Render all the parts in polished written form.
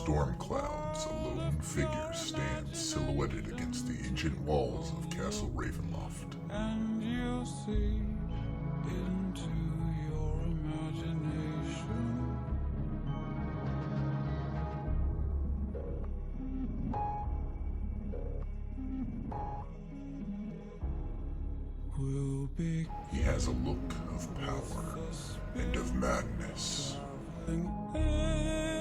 storm clouds, a lone figure stands silhouetted against the ancient walls of Castle Ravenloft. And you see into your imagination. Will be He has a look of power and of madness. in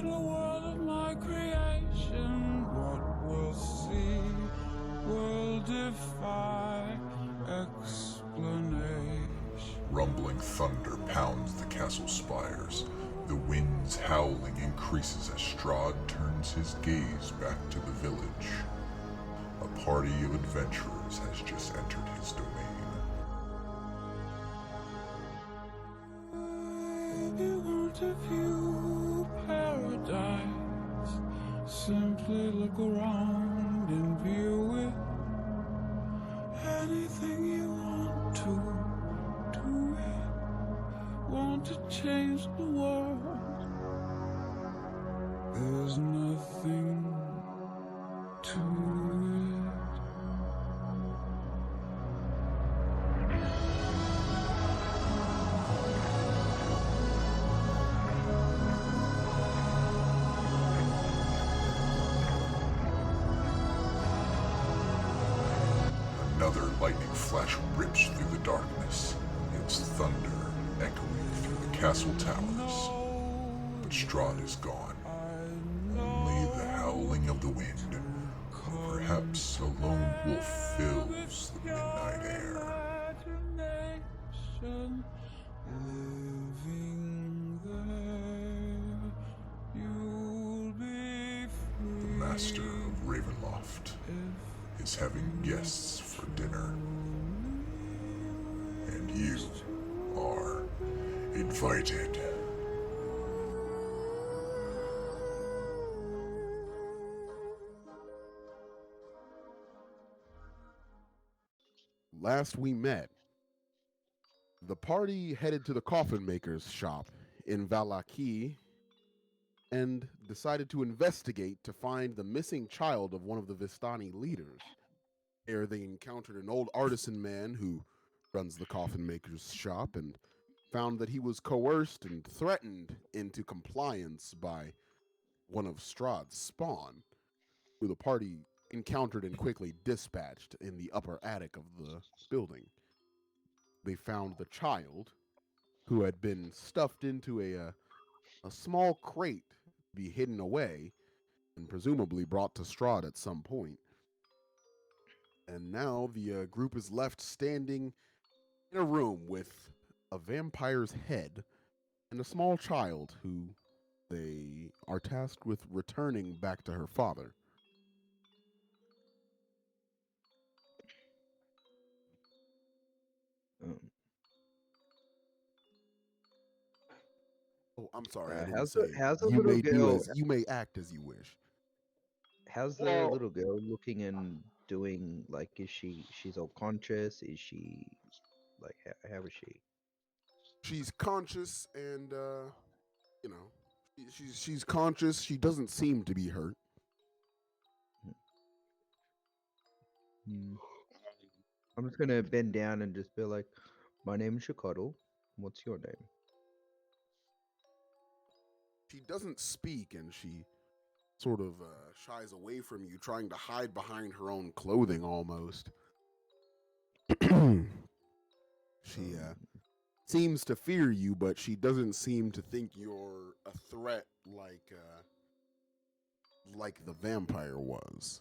a world of my creation. What we'll see will defy explanation. Rumbling thunder pounds the castle spires. The wind's howling increases as Strahd turns his gaze back to the village. A party of adventurers has just entered his domain. If you want to view paradise, simply look around and view it. Anything you want to, do it. Want to change the world? There's nothing to it. Another lightning flash rips through the darkness, its thunder echoing through the castle towers. But Strahd is gone. Only the howling of the wind, or perhaps a lone wolf fills the midnight air. Imagination, living there, you'll be free. The master of Ravenloft is having guests for dinner, and you are invited. Last we met, the party headed to the coffin maker's shop in Valaki and decided to investigate to find the missing child of one of the Vistani leaders. There they encountered an old artisan man who runs the coffin maker's shop and found that he was coerced and threatened into compliance by one of Strahd's spawn, who the party encountered and quickly dispatched in the upper attic of the building. They found the child, who had been stuffed into a small crate to be hidden away and presumably brought to Strahd at some point. And now the group is left standing in a room with a vampire's head and a small child who they are tasked with returning back to her father. Oh, I'm sorry. I didn't How's say. the You little may girl? you may act as you wish. How's the Well- little girl looking and doing? Like, she's all conscious? Is she like how is she? She's conscious and she's conscious. She doesn't seem to be hurt. Hmm. I'm just gonna bend down and just be like, "My name is Shikoto. What's your name?" She doesn't speak, and she sort of shies away from you, trying to hide behind her own clothing almost. She seems to fear you, but she doesn't seem to think you're a threat like the vampire was.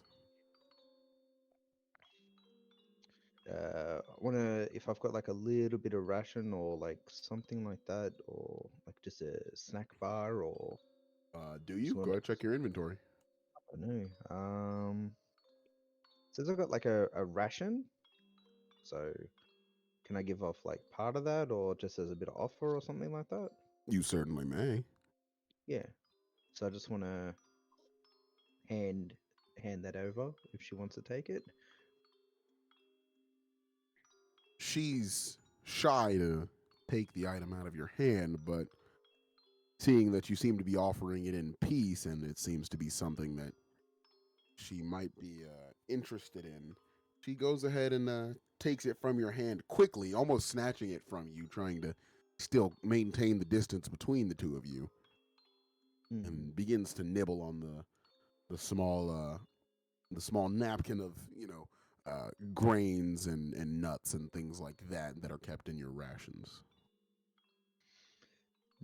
I wanna, if I've got like a little bit of ration or like something like that, or like just a snack bar, or Do you? Sort Go of. ahead, check your inventory. I don't know. Says I've got like a ration. So can I give off like part of that, or just as a bit of offer or something like that? You certainly may. Yeah. So I just want to hand that over if she wants to take it. She's shy to take the item out of your hand, but seeing that you seem to be offering it in peace, and it seems to be something that she might be interested in, she goes ahead and takes it from your hand quickly, almost snatching it from you, trying to still maintain the distance between the two of you, Mm. and begins to nibble on the small napkin of grains and nuts and things like that are kept in your rations.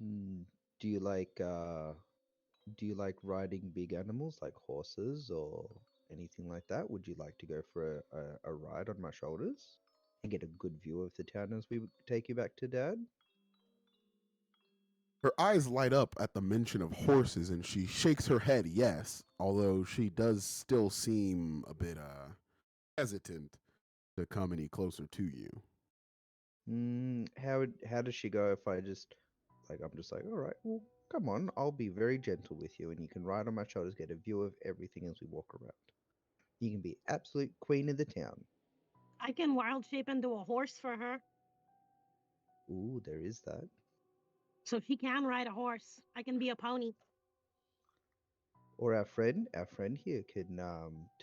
Mm. Do you like riding big animals like horses or anything like that? Would you like to go for a ride on my shoulders and get a good view of the town as we take you back to Dad? Her eyes light up at the mention of horses, and she shakes her head yes, although she does still seem a bit hesitant to come any closer to you. How does she go if I just I'm just like, all right, well, come on, I'll be very gentle with you, and you can ride on my shoulders, get a view of everything as we walk around. You can be absolute queen of the town. I can wild shape into a horse for her. Ooh, there is that. So she can ride a horse. I can be a pony. Or our friend here can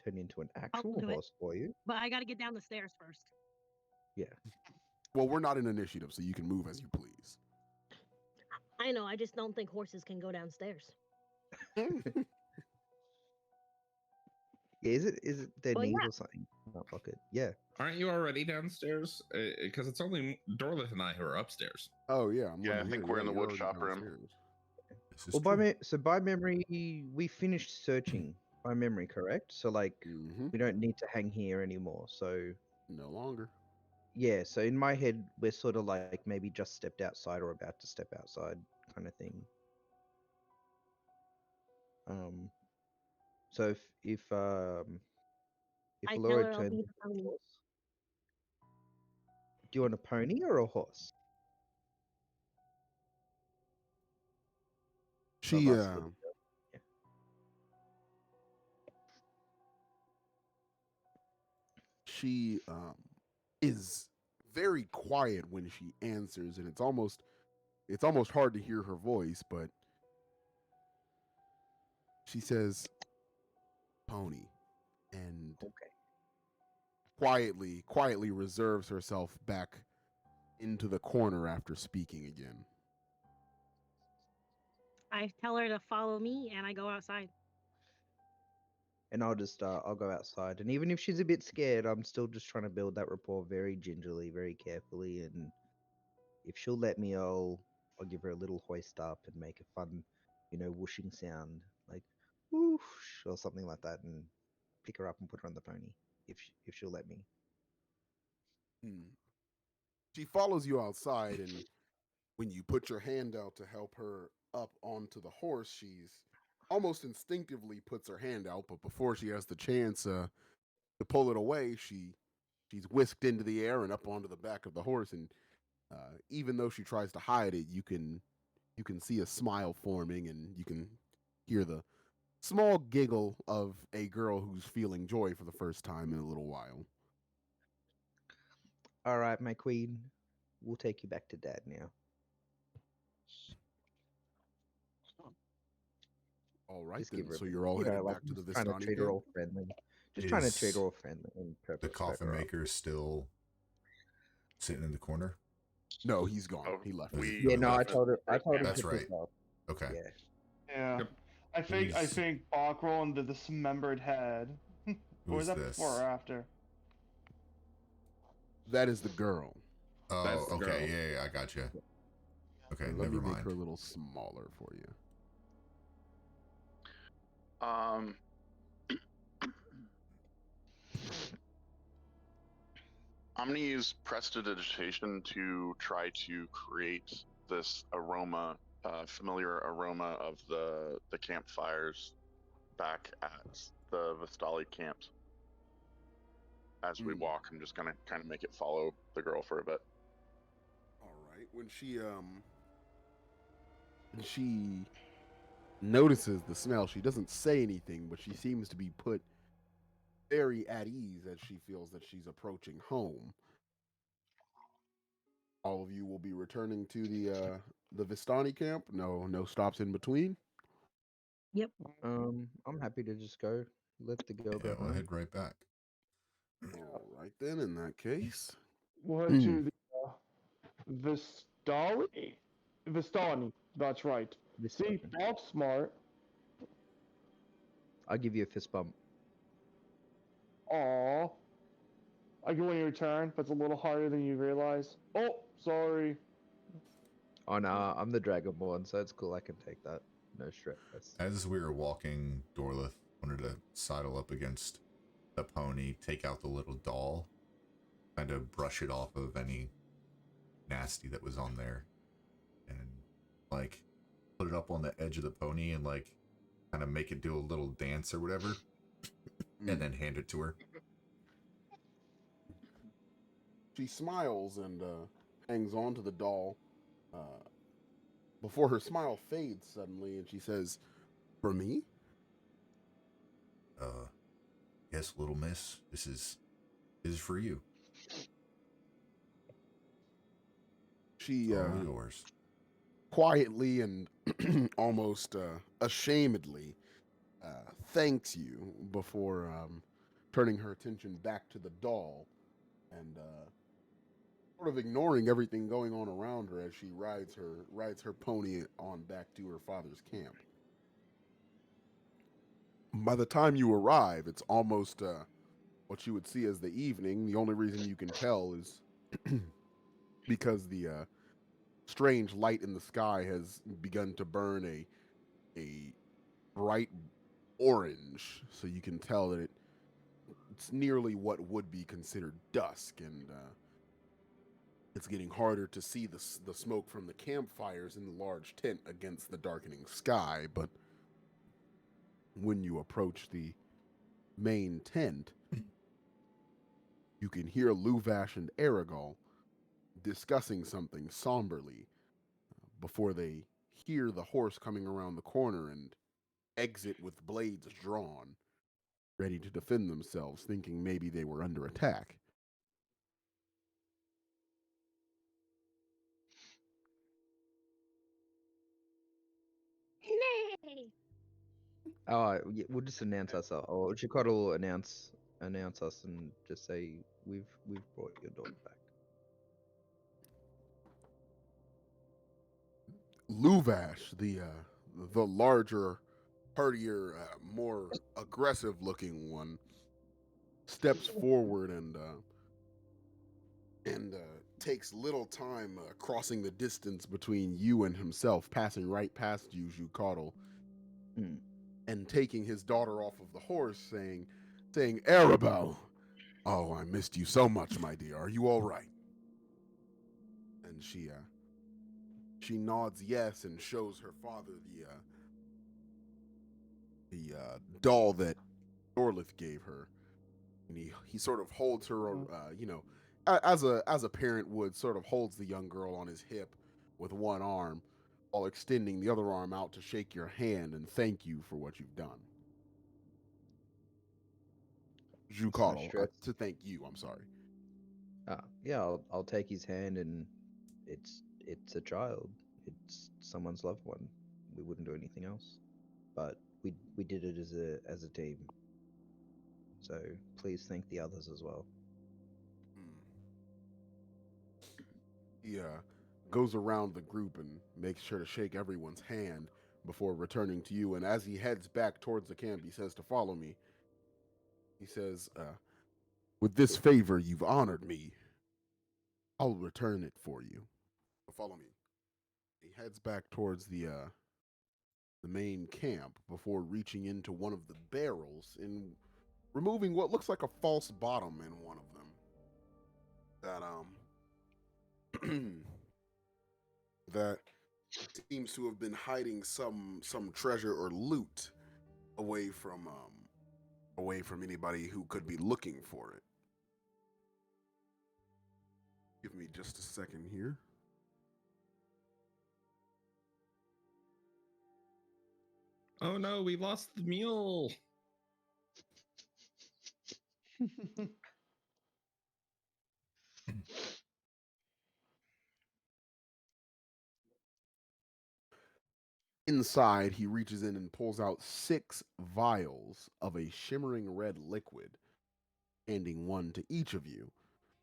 turn into an actual do it. horse for you. But I got to get down the stairs first. Yeah. Well, we're not in initiative, so you can move as you please. I know. I just don't think horses can go downstairs. Is it their Well, knees yeah. or something? Not block it. Yeah. Aren't you already downstairs? Because it's only Dorlith and I who are upstairs. Oh yeah, Yeah, I think we're in the wood shop room. This is Well, true. by memory, we finished searching by memory, correct? So we don't need to hang here anymore. So No longer. yeah. So in my head, we're sort of like maybe just stepped outside or about to step outside, kind of thing. So if I tell Laura her I'll turns be into the a pony. horse, do you want a pony or a horse? She Of us little girl. Yeah. she is very quiet when she answers, and it's almost hard to hear her voice, but she says pony, and Okay. quietly reserves herself back into the corner after speaking again. I tell her to follow me, and I go outside. And I'll just I'll go outside, and even if she's a bit scared, I'm still just trying to build that rapport very gingerly, very carefully, and if she'll let me, I'll give her a little hoist up and make a fun, whooshing sound like whoosh or something like that, and pick her up and put her on the pony if she'll let me. She follows you outside, and when you put your hand out to help her up onto the horse, she's almost instinctively puts her hand out, but before she has the chance to pull it away, she's whisked into the air and up onto the back of the horse, and even though she tries to hide it, you can see a smile forming, and you can hear the small giggle of a girl who's feeling joy for the first time in a little while. All right, my queen, we'll take you back to Dad now. All right, Just then. give her a So bit, you're all headed back to the just trying to Vistani treat her camp? all friendly. Just trying to treat her Is all friendly and the coffin maker still sitting in the corner? No, he's gone. Oh, He left. we- Yeah, no, I left. told her. I told him That's to right. pick up. Okay. Yeah. Yeah. Yep. I think Who's- Bach rolled into the dismembered head. Or was Who's that this? before or after? That is the girl. Oh, That's the okay. girl. Yeah, I got you. Okay, Let me never make mind. her a little smaller for you. I'm gonna use prestidigitation to try to create this aroma, familiar aroma of the campfires back at the Vistali camps. As we walk, I'm just gonna kind of make it follow the girl for a bit. All right. When she notices the smell, she doesn't say anything, but she seems to be put very at ease as she feels that she's approaching home. All of you will be returning to the the Vistani camp. No stops in between. Yep. I'm happy to just go. Let the girl Yeah, go we'll home. head right back. All right then. In that case, We'll head to the Vistali? Vistani, that's right. This See, one. that's smart. I'll give you a fist bump. Aw. I get one in return, but it's a little harder than you realize. Oh, sorry. Oh no, I'm the Dragonborn, so it's cool. I can take that. No stress. As we were walking, Dorlith wanted to sidle up against the pony, take out the little doll, kind of brush it off of any nasty that was on there, and like put it up on the edge of the pony and like kind of make it do a little dance or whatever, and then hand it to her. she smiles and hangs on to the doll. Before her smile fades suddenly, and she says, "For me?" Yes, little miss, this is for you. She All yours. quietly and almost ashamedly thanks you before turning her attention back to the doll and sort of ignoring everything going on around her as she rides her pony on back to her father's camp. By the time you arrive, it's almost what you would see as the evening. The only reason you can tell is because the strange light in the sky has begun to burn a bright orange, so you can tell that it's nearly what would be considered dusk, and it's getting harder to see the smoke from the campfires in the large tent against the darkening sky. But when you approach the main tent, you can hear Luvash and Aragol discussing something somberly before they hear the horse coming around the corner and exit with blades drawn, ready to defend themselves, thinking maybe they were under attack. Nay. Oh, we'll just announce ourselves. Or Chikota will announce us and just say we've brought your daughter back. Luvash, the larger, hardier, more aggressive-looking one, steps forward and takes little time crossing the distance between you and himself, passing right past you, Jucotl, and taking his daughter off of the horse, saying, "Arabelle, oh, I missed you so much, my dear. Are you all right?" And she nods yes and shows her father the doll that Dorlith gave her, and he sort of holds her, as a parent would, sort of holds the young girl on his hip with one arm, while extending the other arm out to shake your hand and thank you for what you've done. Jucotl, stress. to thank you. I'm sorry. Yeah, I'll take his hand, and it's a child. It's someone's loved one. We wouldn't do anything else, but we did it as a team. So please thank the others as well. He goes around the group and makes sure to shake everyone's hand before returning to you. And as he heads back towards the camp, he says to follow me. He says, "With this favor you've honored me, I'll return it for you. Follow me." He heads back towards the main camp before reaching into one of the barrels and removing what looks like a false bottom in one of them. That seems to have been hiding some treasure or loot away from anybody who could be looking for it. Give me just a second here. Oh no, we lost the mule. Inside, he reaches in and pulls out 6 vials of a shimmering red liquid, handing one to each of you.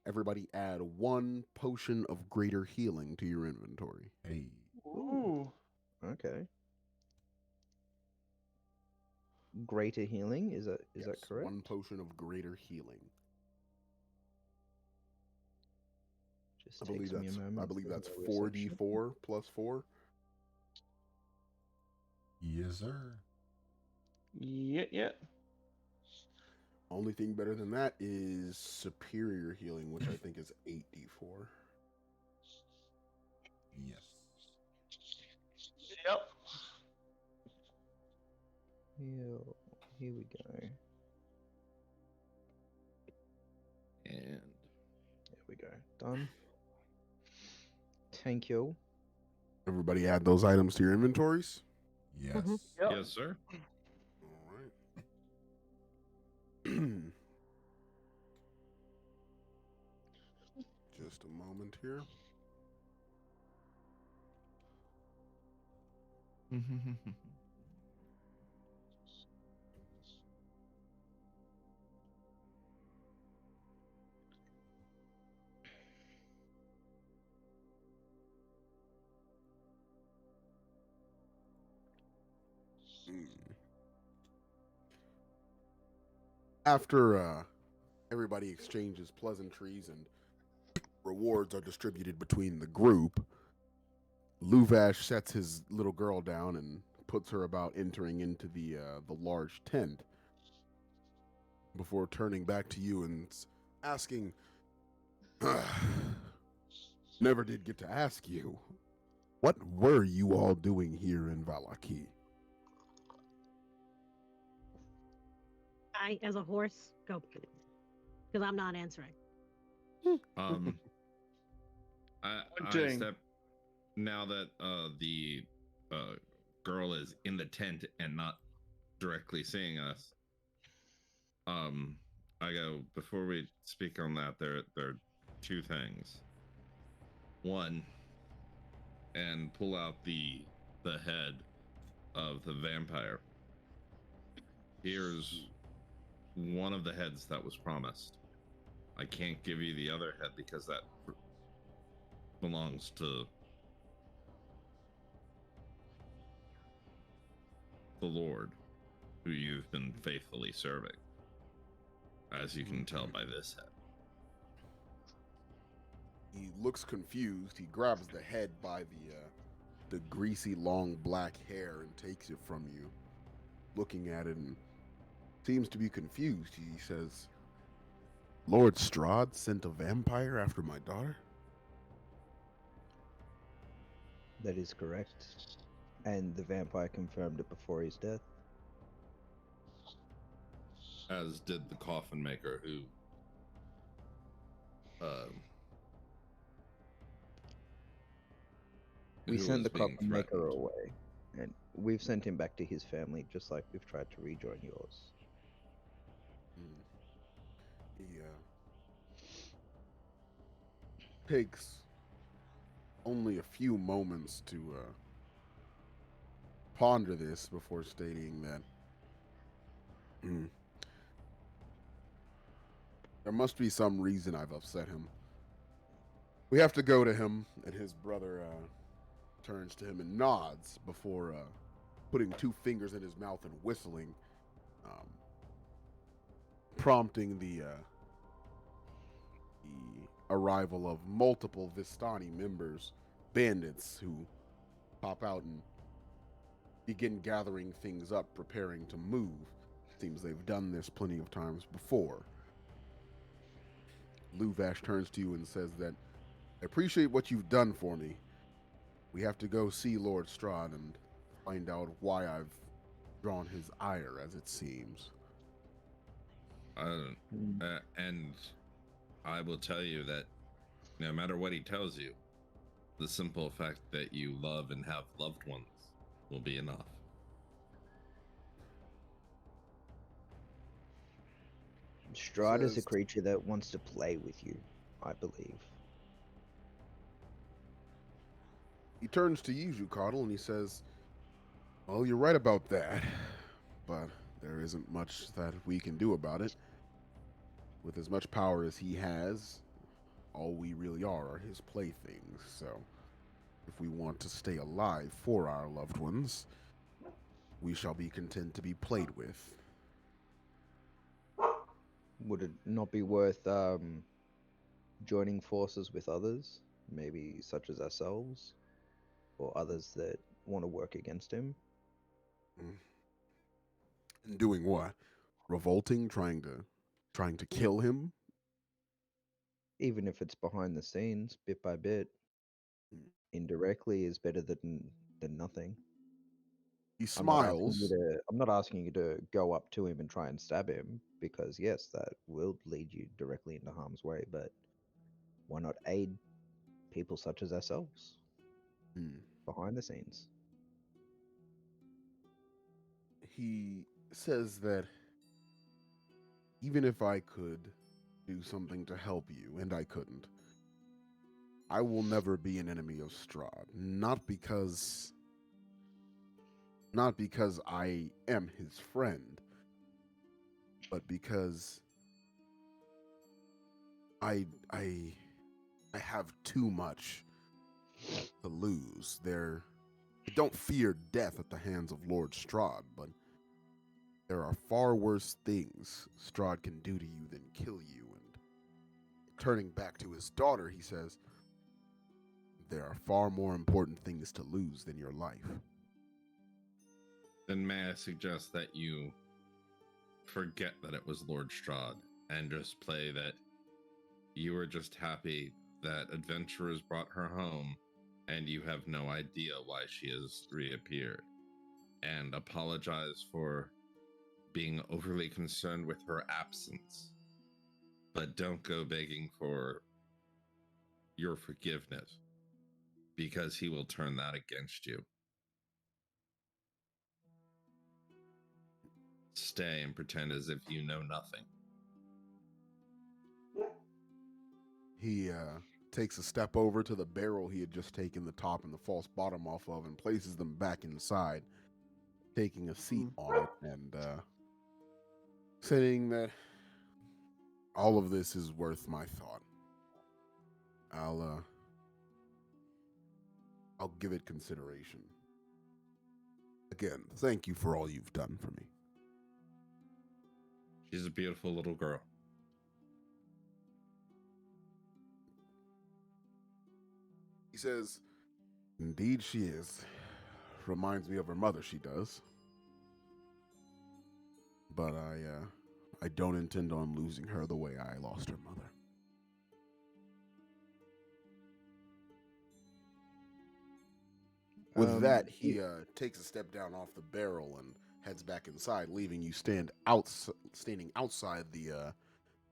Everybody add 1 potion of greater healing to your inventory. Hey. Ooh. Okay. Greater healing, is that Yes, correct? 1 potion of greater healing. Just I believe takes me a that's moment. that's for reception. 4d4 plus 4. Yes, sir. Yeah. Only thing better than that is superior healing, which I think is 8d4. Yes. Yep. Here we go. And There we go. Done. Thank you. Everybody add those items to your inventories. Yes. Yep. yes, sir. All right. Just a moment here. After everybody exchanges pleasantries and rewards are distributed between the group, Luvash sets his little girl down and puts her about entering into the large tent before turning back to you and asking, never did get to ask you, what were you all doing here in Valaki? I, as a horse, go. Because I'm not answering. I Hunting. step now that the girl is in the tent and not directly seeing us. I go, before we speak on that, there are 2 things. One, and pull out the head of the vampire. Here's one of the heads that was promised. I can't give you the other head because that belongs to the Lord, who you've been faithfully serving, as you can tell by this head. He looks confused. He grabs the head by the greasy, long black hair and takes it from you, looking at it and seems to be confused. He says, Lord Strahd sent a vampire after my daughter? That is correct. And the vampire confirmed it before his death. As did the coffin maker who We who sent was the being coffin maker threatened. away, and we've sent him back to his family, just like we've tried to rejoin yours. He takes only a few moments to ponder this before stating that there must be some reason I've upset him. We have to go to him, and his brother turns to him and nods before putting 2 fingers in his mouth and whistling, prompting the arrival of multiple Vistani members, bandits, who pop out and begin gathering things up, preparing to move. Seems they've done this plenty of times before. Luvash turns to you and says that, I appreciate what you've done for me. We have to go see Lord Strahd and find out why I've drawn his ire, as it seems. And I will tell you that no matter what he tells you, the simple fact that you love and have loved ones will be enough. Strahd is a Says- creature that wants to play with you, I believe. He turns to you, Zucotl, and he says, Well, you're right about that, but there isn't much that we can do about it. With as much power as he has, all we really are his playthings, so if we want to stay alive for our loved ones, we shall be content to be played with. Would it not be worth joining forces with others, maybe such as ourselves, or others that want to work against him? And doing what? Revolting, trying to kill him? Even if it's behind the scenes, bit by bit, indirectly is better than nothing. He I'm not asking you smiles. to. I'm not asking you to go up to him and try and stab him because yes, that will lead you directly into harm's way. But why not aid people such as ourselves Hmm. behind the scenes? He says that even if I could do something to help you, and I couldn't, I will never be an enemy of Strahd. Not because I am his friend, but because I I have too much to lose. I don't fear death at the hands of Lord Strahd, but there are far worse things Strahd can do to you than kill you. And turning back to his daughter, he says, there are far more important things to lose than your life. Then may I suggest that you forget that it was Lord Strahd and just play that you were just happy that adventurers brought her home and you have no idea why she has reappeared, and apologize for being overly concerned with her absence, but don't go begging for your forgiveness because he will turn that against you. Stay and pretend as if you know nothing. He takes a step over to the barrel he had just taken the top and the false bottom off of and places them back inside, taking a seat on it and saying that all of this is worth my thought. I'll give it consideration. Again, thank you for all you've done for me. She's a beautiful little girl. He says, indeed she is. Reminds me of her mother, she does. But I don't intend on losing her the way I lost her mother. With that, he takes a step down off the barrel and heads back inside, leaving you standing outside the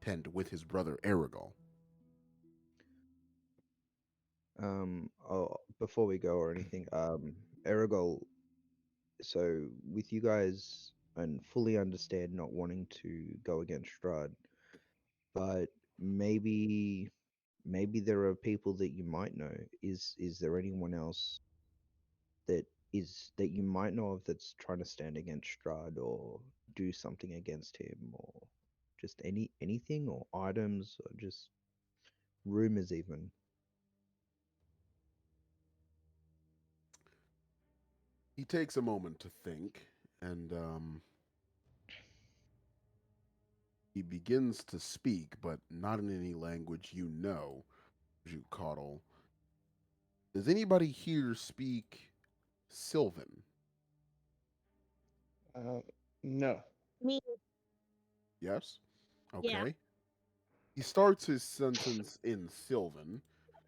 tent with his brother Aragol. Before we go or anything, Aragol, so with you guys and fully understand not wanting to go against Strahd, but maybe there are people that you might know. Is there anyone else that you might know of that's trying to stand against Strahd or do something against him, or just anything, or items, or just rumors even? He takes a moment to think, and he begins to speak, but not in any language you know, Jucotl. Does anybody here speak Sylvan? No. Me, Yes? yeah. Okay. He starts his sentence in Sylvan.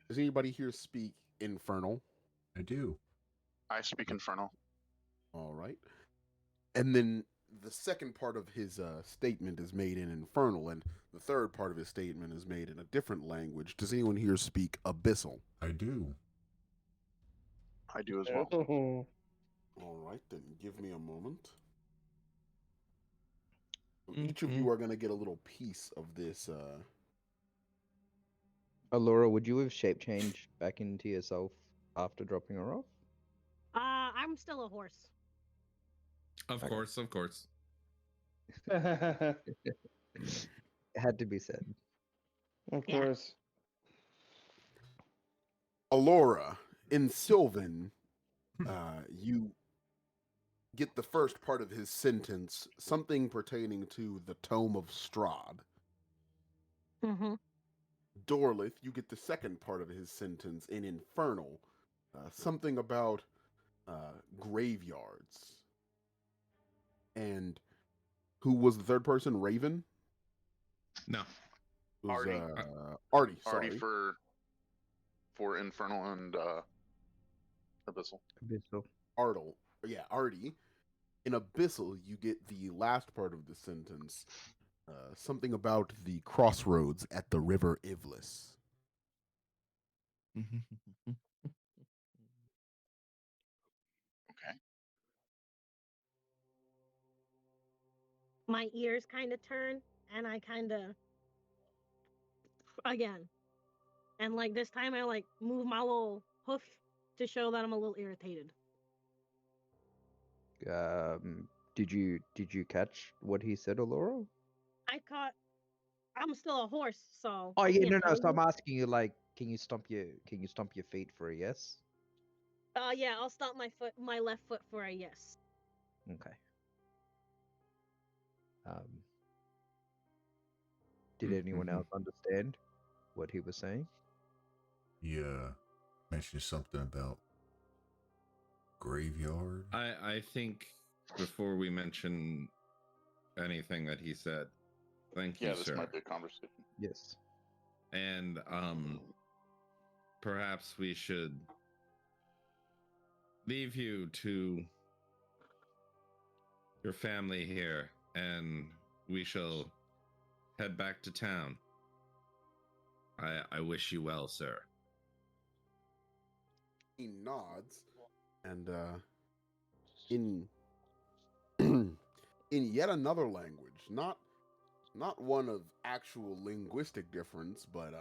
Does anybody here speak Infernal? I do. I speak Infernal. All right. And then the second part of his statement is made in Infernal, and the third part of his statement is made in a different language. Does anyone here speak Abyssal? I do. I do as well. Oh. All right, then give me a moment. So each of you are going to get a little piece of this. Allura, would you have shape changed back into yourself after dropping her off? I'm still a horse. Of Okay. course, of course. Of It had to be said. Yeah. course. Alora, in Sylvan, you get the first part of his sentence, something pertaining to the Tome of Strahd. Mm-hmm. Dorlith, you get the second part of his sentence in Infernal, something about graveyards. And who was the third person? Raven? No. It was, Artie. Artie, sorry. Already for Infernal and Abyssal. Abyssal. Artie. In Abyssal, you get the last part of the sentence, something about the crossroads at the River Ivlis. Okay. My ears kind of turn, and I kind of again, and like this time I like move my little hoof to show that I'm a little irritated. Did you catch what he said, Alora? I'm still a horse, so Oh I yeah, can't no. tell So I'm you. asking you, like, can you stomp your feet for a yes? Yeah, I'll stomp my left foot for a yes. Okay. Did anyone else understand what he was saying? Yeah, mentioned something about graveyard. I think before we mention anything that he said, thank you, Yeah, this sir. might be a conversation. Yes. And perhaps we should leave you to your family here, and we shall head back to town. I wish you well, sir. He nods, and in in yet another language, not one of actual linguistic difference, but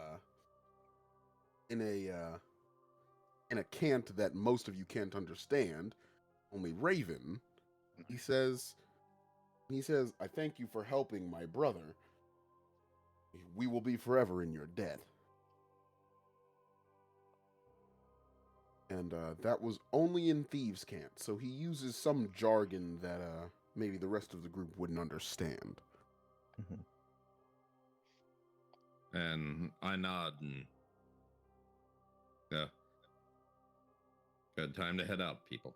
in a cant that most of you can't understand, only Raven, he says, I thank you for helping my brother. We will be forever in your debt. And that was only in Thieves' Cant, so he uses some jargon that maybe the rest of the group wouldn't understand. And I nod and yeah. Good time to head out, people.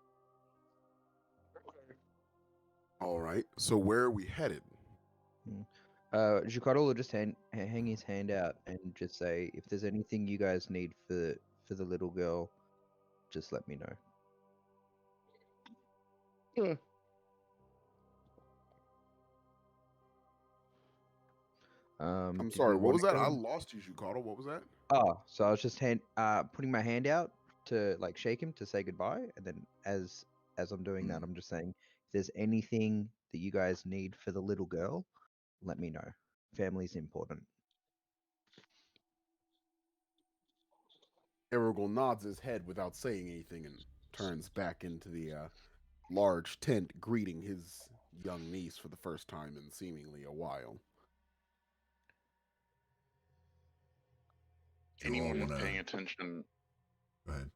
All right, so where are we headed? Jukado will just hang his hand out and just say, if there's anything you guys need for the little girl, just let me know. Yeah. I'm Did sorry, we what was wanna that? I go- lost you, Shukado. What was that? Oh, so I was just putting my hand out to like shake him to say goodbye, and then as I'm doing that, I'm just saying, if there's anything that you guys need for the little girl, let me know. Family's important. Aragorn nods his head without saying anything and turns back into the large tent, greeting his young niece for the first time in seemingly a while. Do you all Anyone wanna- paying attention? Go ahead.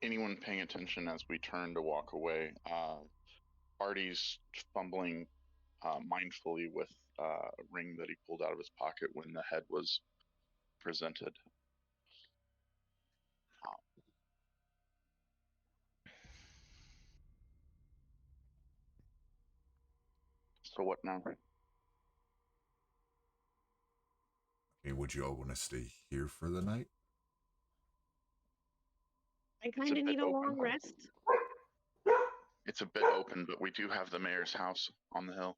Anyone paying attention as we turn to walk away? Artie's fumbling mindfully with a ring that he pulled out of his pocket when the head was presented. So what now? Okay, would you all want to stay here for the night? I kind of need a long rest. It's a bit open, but we do have the mayor's house on the hill.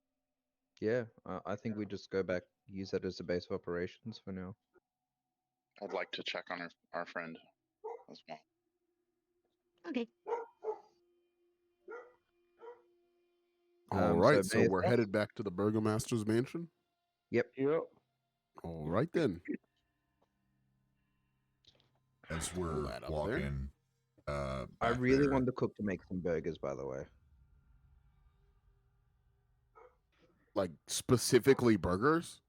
Yeah, I think we just go back, use that as a base of operations for now. I'd like to check on our friend as well. Okay. All right, so so Mayor's we're house? headed back to the Burgomaster's mansion. Yep. Yep. All right then. As Pull we're that up there. walking, I back really there, want the cook to make some burgers, by the way. Like specifically burgers?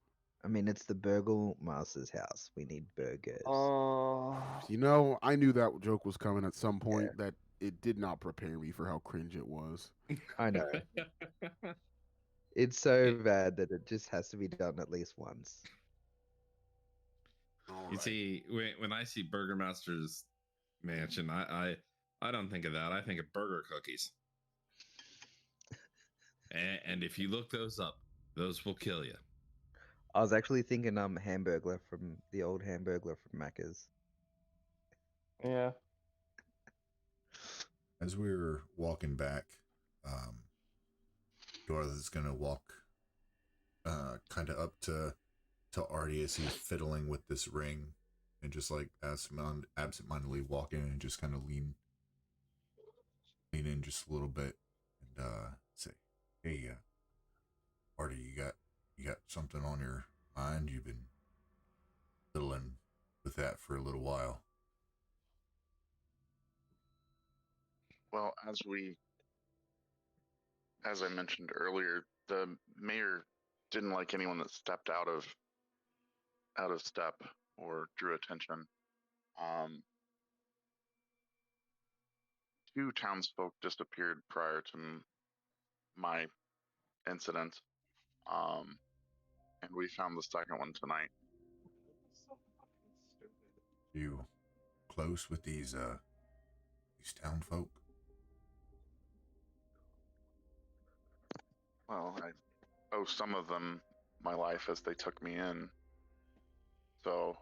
I mean, it's the Burgermaster's house. We need burgers. You know, I knew that joke was coming at some point. That it did not prepare me for how cringe it was. I know. It's so bad that it just has to be done at least once. You see, when I see Burgermaster's mansion, I don't think of that. I think of burger cookies. And if you look those up, those will kill you. I was actually thinking Hamburglar from the old Hamburglar from Macca's. Yeah. As we were walking back, Dorothy's gonna walk kind of up to Artie as he's fiddling with this ring, and just like absentmindedly walk in and just kind of lean in just a little bit and say, "Hey, Artie, you got something on your mind? You've been fiddling with that for a little while." Well, as I mentioned earlier, the mayor didn't like anyone that stepped out of step or drew attention. Two townsfolk disappeared prior to my incident, and we found the second one tonight. You close with these town folk? Well, I owe some of them my life as they took me in. So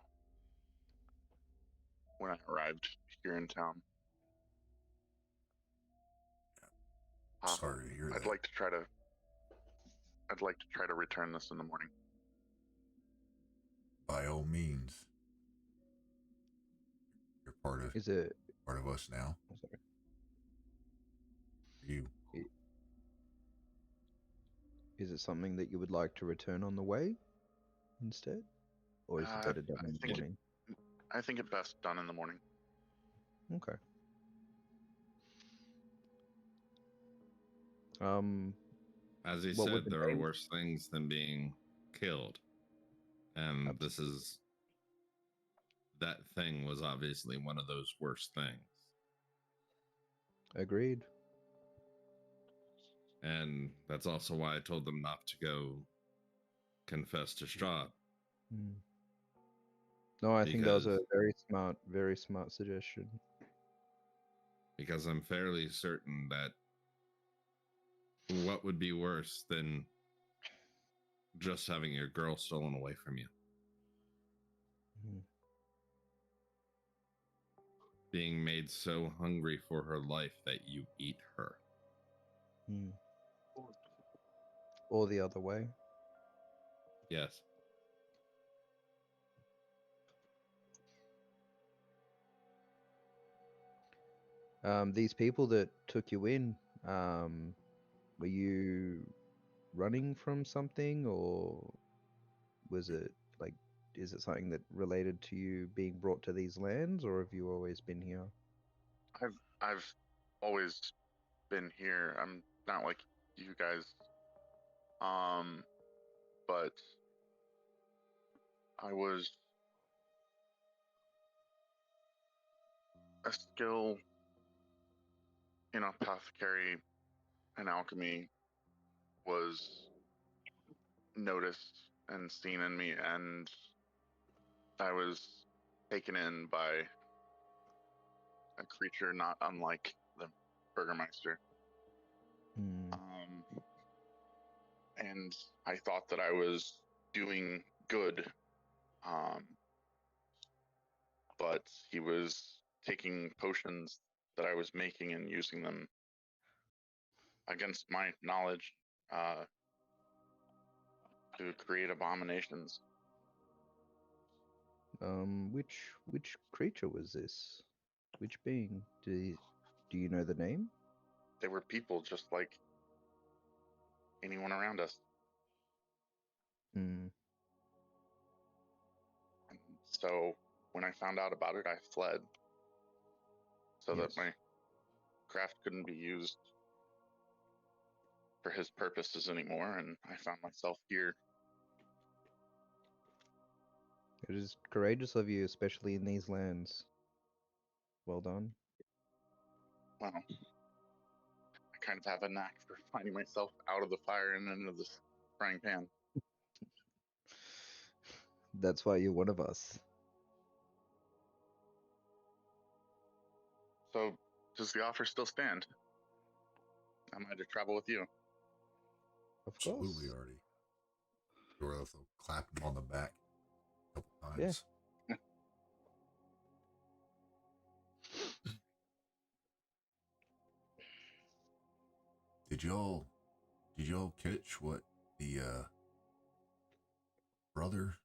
when I arrived here in town, Sorry to hear that. I'd like to try to return this in the morning. By all means. You're part of us now. I'm sorry. You. Is it something that you would like to return on the way instead? Or is it better done in the morning? I think it best done in the morning. Okay. As he said, there are worse things than being killed. And that thing was obviously one of those worst things. Agreed. And that's also why I told them not to go confess to Strahd. No, I think that was a very smart suggestion. Because I'm fairly certain that what would be worse than just having your girl stolen away from you? Being made so hungry for her life that you eat her. Or the other way. Yes. These people that took you in, were you running from something, or was it like, is it something that related to you being brought to these lands, or have you always been here? I've always been here. I'm not like you guys. But I was a skill in apothecary and alchemy was noticed and seen in me, and I was taken in by a creature not unlike the Burgermeister. And I thought that I was doing good, but he was taking potions that I was making and using them against my knowledge to create abominations. Which creature was this? Which being? Do you know the name? They were people just like anyone around us. And so when I found out about it, I fled so that my craft couldn't be used for his purposes anymore, and I found myself here. It is courageous of you, especially in these lands. Well done. Well, I kind of have a knack for finding myself out of the fire and into the frying pan. That's why you're one of us. So, does the offer still stand? Am I to travel with you? Of Absolutely, course. Artie. Dorlith will clap him on the back a couple Yeah. times. Did y'all catch what the brother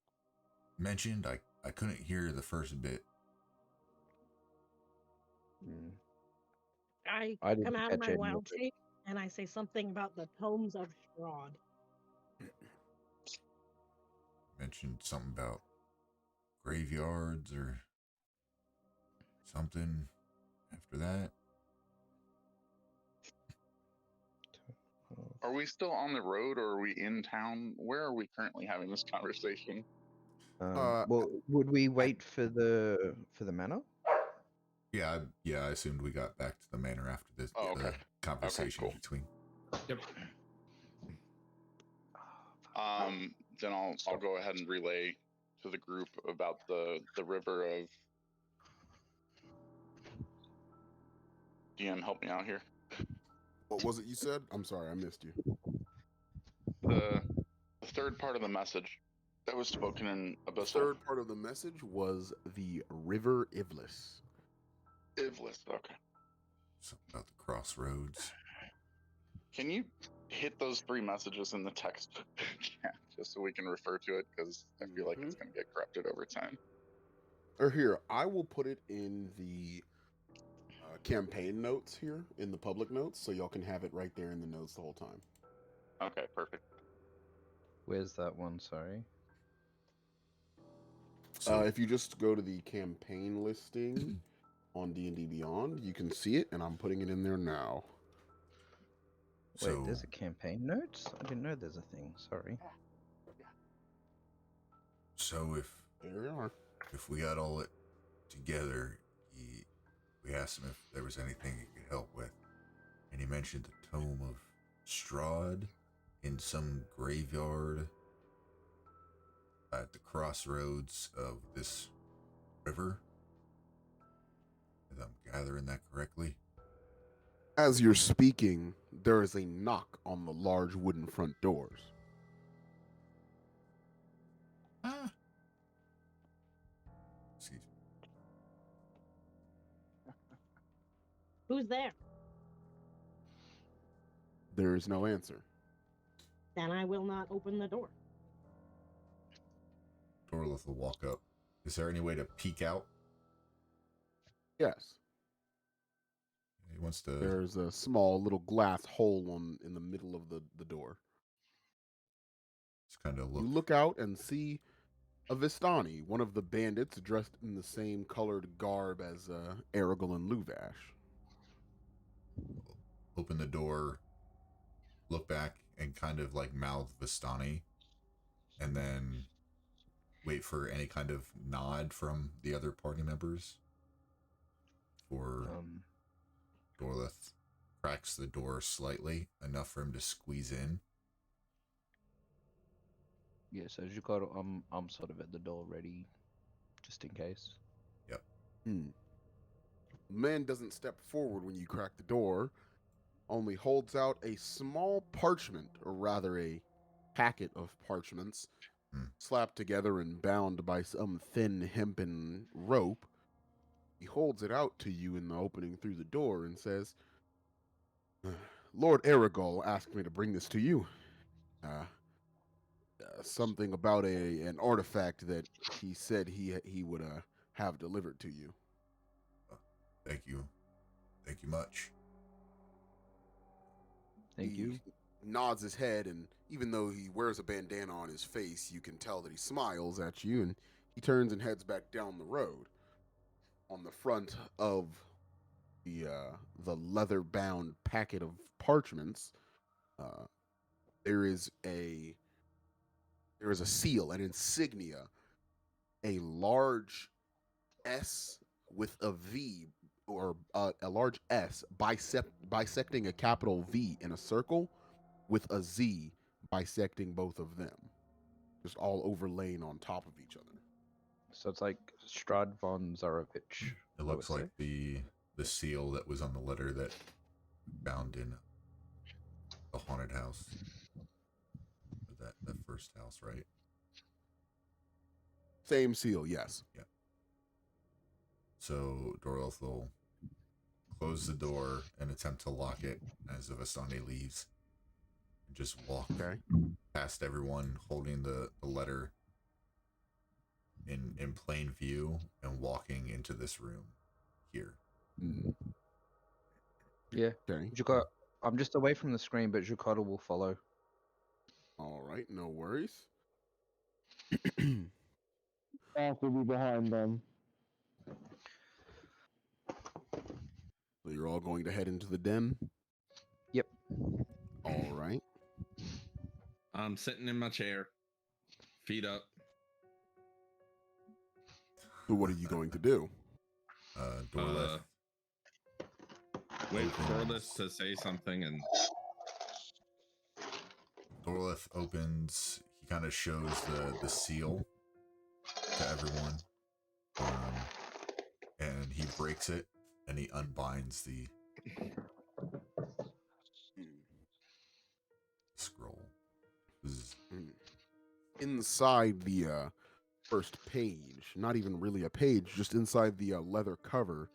mentioned? I couldn't hear the first bit. Mm. I I come didn't out of catch my any of wild it. shape and I say something about the tomes of Strahd. Mentioned something about graveyards or something after that. Are we still on the road, or are we in town? Where are we currently having this conversation? Well, would we wait for the manor? Yeah, I assumed we got back to the manor after this Oh, okay. conversation cool. between. Yep. Then I'll go ahead and relay to the group about the river of. DM, help me out here. What was it you said? I'm sorry, I missed you. The third part of the message that was spoken in The Abyssal. third part of the message was the River Ivlis. Ivlis, okay. Something about the crossroads. Can you hit those 3 messages in the text chat just so we can refer to it, because I feel like it's going to get corrupted over time. Or here, I will put it in the campaign notes here, in the public notes, so y'all can have it right there in the notes the whole time. Okay, perfect. Where's that one? Sorry. So If you just go to the campaign listing on D&D Beyond, you can see it, and I'm putting it in there now. Wait, there's a campaign notes? I didn't know there's a thing. Sorry. So There we are. if we got all it together, we asked him if there was anything he could help with, and he mentioned the Tome of Strahd in some graveyard at the crossroads of this river. If I'm gathering that correctly. As you're speaking, there is a knock on the large wooden front doors. Excuse me. Who's there? There is no answer. Then I will not open the door. Dorlith will walk up. Is there any way to peek out? Yes. He wants to. There's a small little glass hole in the middle of the door. Just kind of look. You look out and see a Vistani, one of the bandits dressed in the same colored garb as Aragorn and Luvash. Open the door, look back, and kind of like mouth Vistani, and then wait for any kind of nod from the other party members. For Dorlith cracks the door slightly, enough for him to squeeze in. Yeah, so as you got, I'm sort of at the door ready, just in case. Yep. The man doesn't step forward when you crack the door, only holds out a small parchment, or rather a packet of parchments, slapped together and bound by some thin hempen rope. He holds it out to you in the opening through the door and says, Lord Aragorn asked me to bring this to you. Something about an artifact that he said he would have delivered to you. Thank you. Thank you much. Thank you. Nods his head, and even though he wears a bandana on his face, you can tell that he smiles at you, and he turns and heads back down the road. On the front of the leather-bound packet of parchments, Uh, there is a seal, an insignia, a large S with a V, or a large S bisecting a capital V in a circle with a Z bisecting both of them, just all overlain on top of each other. So it's like Strahd Von Zarovich. It looks like the seal that was on the letter that found in the haunted house. That first house, right? Same seal, yes. Yeah. So Dorlith will close the door and attempt to lock it as Vistani leaves. And just walk past everyone holding the letter in plain view and walking into this room here. Yeah. Okay. I'm just away from the screen, but Jukata will follow. All right, no worries. Off will be behind them. So you're all going to head into the den? Yep. All right. I'm sitting in my chair, feet up. So what are you going to do? Dorlith. Wait for this to say something, and Dorlith opens. He kind of shows the seal to everyone, and he breaks it, and he unbinds the scroll. Inside the first page, not even really a page, just inside the leather cover,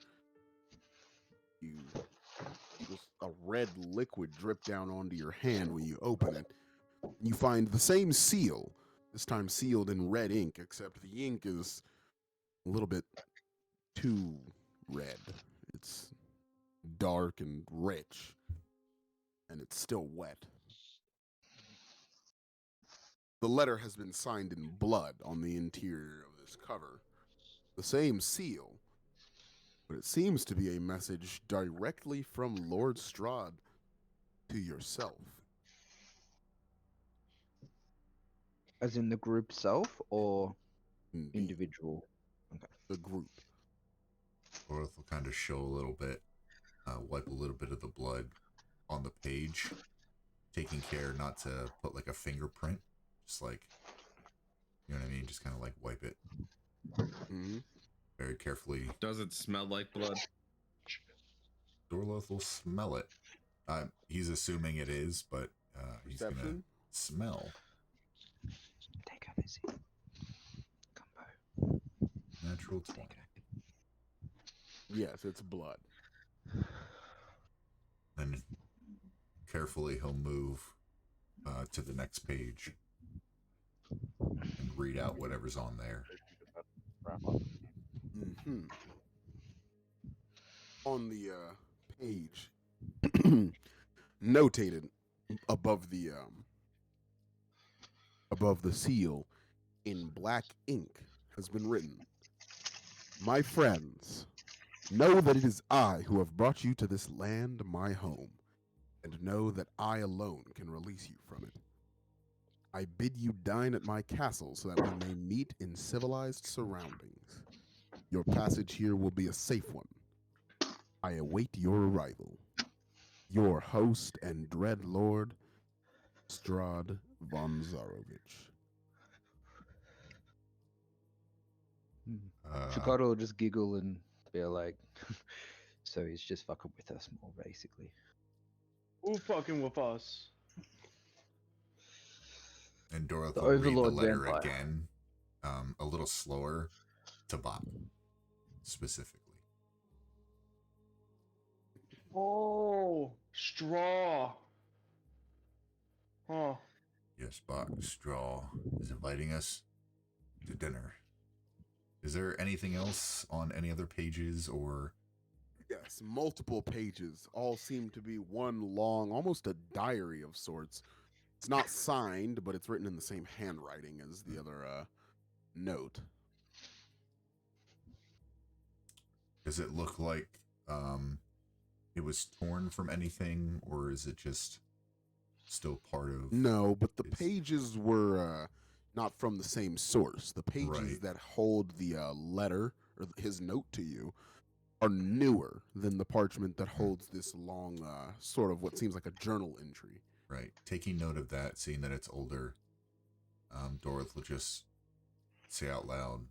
just a red liquid drip down onto your hand when you open it. You find the same seal, this time sealed in red ink, except the ink is a little bit too red. It's dark and rich, and it's still wet. The letter has been signed in blood on the interior of this cover. The same seal, but it seems to be a message directly from Lord Strahd to yourself. As in the group self or Indeed. individual? Okay. The group. Dorlith will kind of show a little bit, wipe a little bit of the blood on the page, taking care not to put like a fingerprint, just like, you know what I mean? Just kind of like wipe it very carefully. Does it smell like blood? Dorlith will smell it. He's assuming it is, but he's going to smell. Take out this combo. Natural 20. Yes, it's blood. Then carefully he'll move to the next page and read out whatever's on there. On the page, notated above the seal in black ink has been written, "My friends, know that it is I who have brought you to this land, my home, and know that I alone can release you from it. I bid you dine at my castle so that we may meet in civilized surroundings. Your passage here will be a safe one. I await your arrival. Your host and dread lord, Strahd Von Zarovich." Jukata will just giggle and be like, so he's just fucking with us more, basically. Who fucking with us? And Dorothy The will read the Overlord letter vampire. again, a little slower to Bop, specifically. Oh, straw. Huh. Yes, Bop, Straw is inviting us to dinner. Is there anything else on any other pages or? Yes, multiple pages. All seem to be one long, almost a diary of sorts. It's not signed, but it's written in the same handwriting as the other note. Does it look like it was torn from anything, or is it just still part of? No, but the It's- pages were not from the same source. The pages Right. that hold the letter or his note to you are newer than the parchment that holds this long, sort of what seems like a journal entry. Right. Taking note of that, seeing that it's older, Dorothy will just say out loud,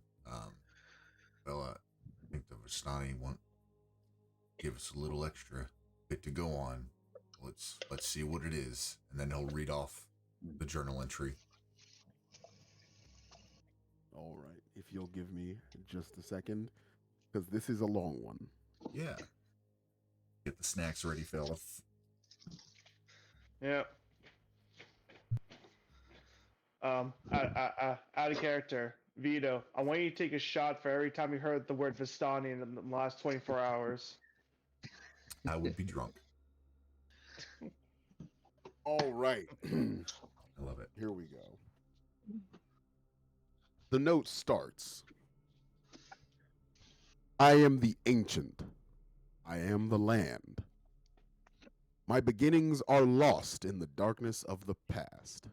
well, I think the Vistani want give us a little extra bit to go on. Let's see what it is, and then he'll read off the journal entry. All right, if you'll give me just a second, because this is a long one. Yeah. Get the snacks ready, fellas. Yep. Out of character. Vito, I want you to take a shot for every time you heard the word Vistani in the last 24 hours. I would be drunk. All right. I love it. Here we go. The note starts. I am the ancient. I am the land. My beginnings are lost in the darkness of the past.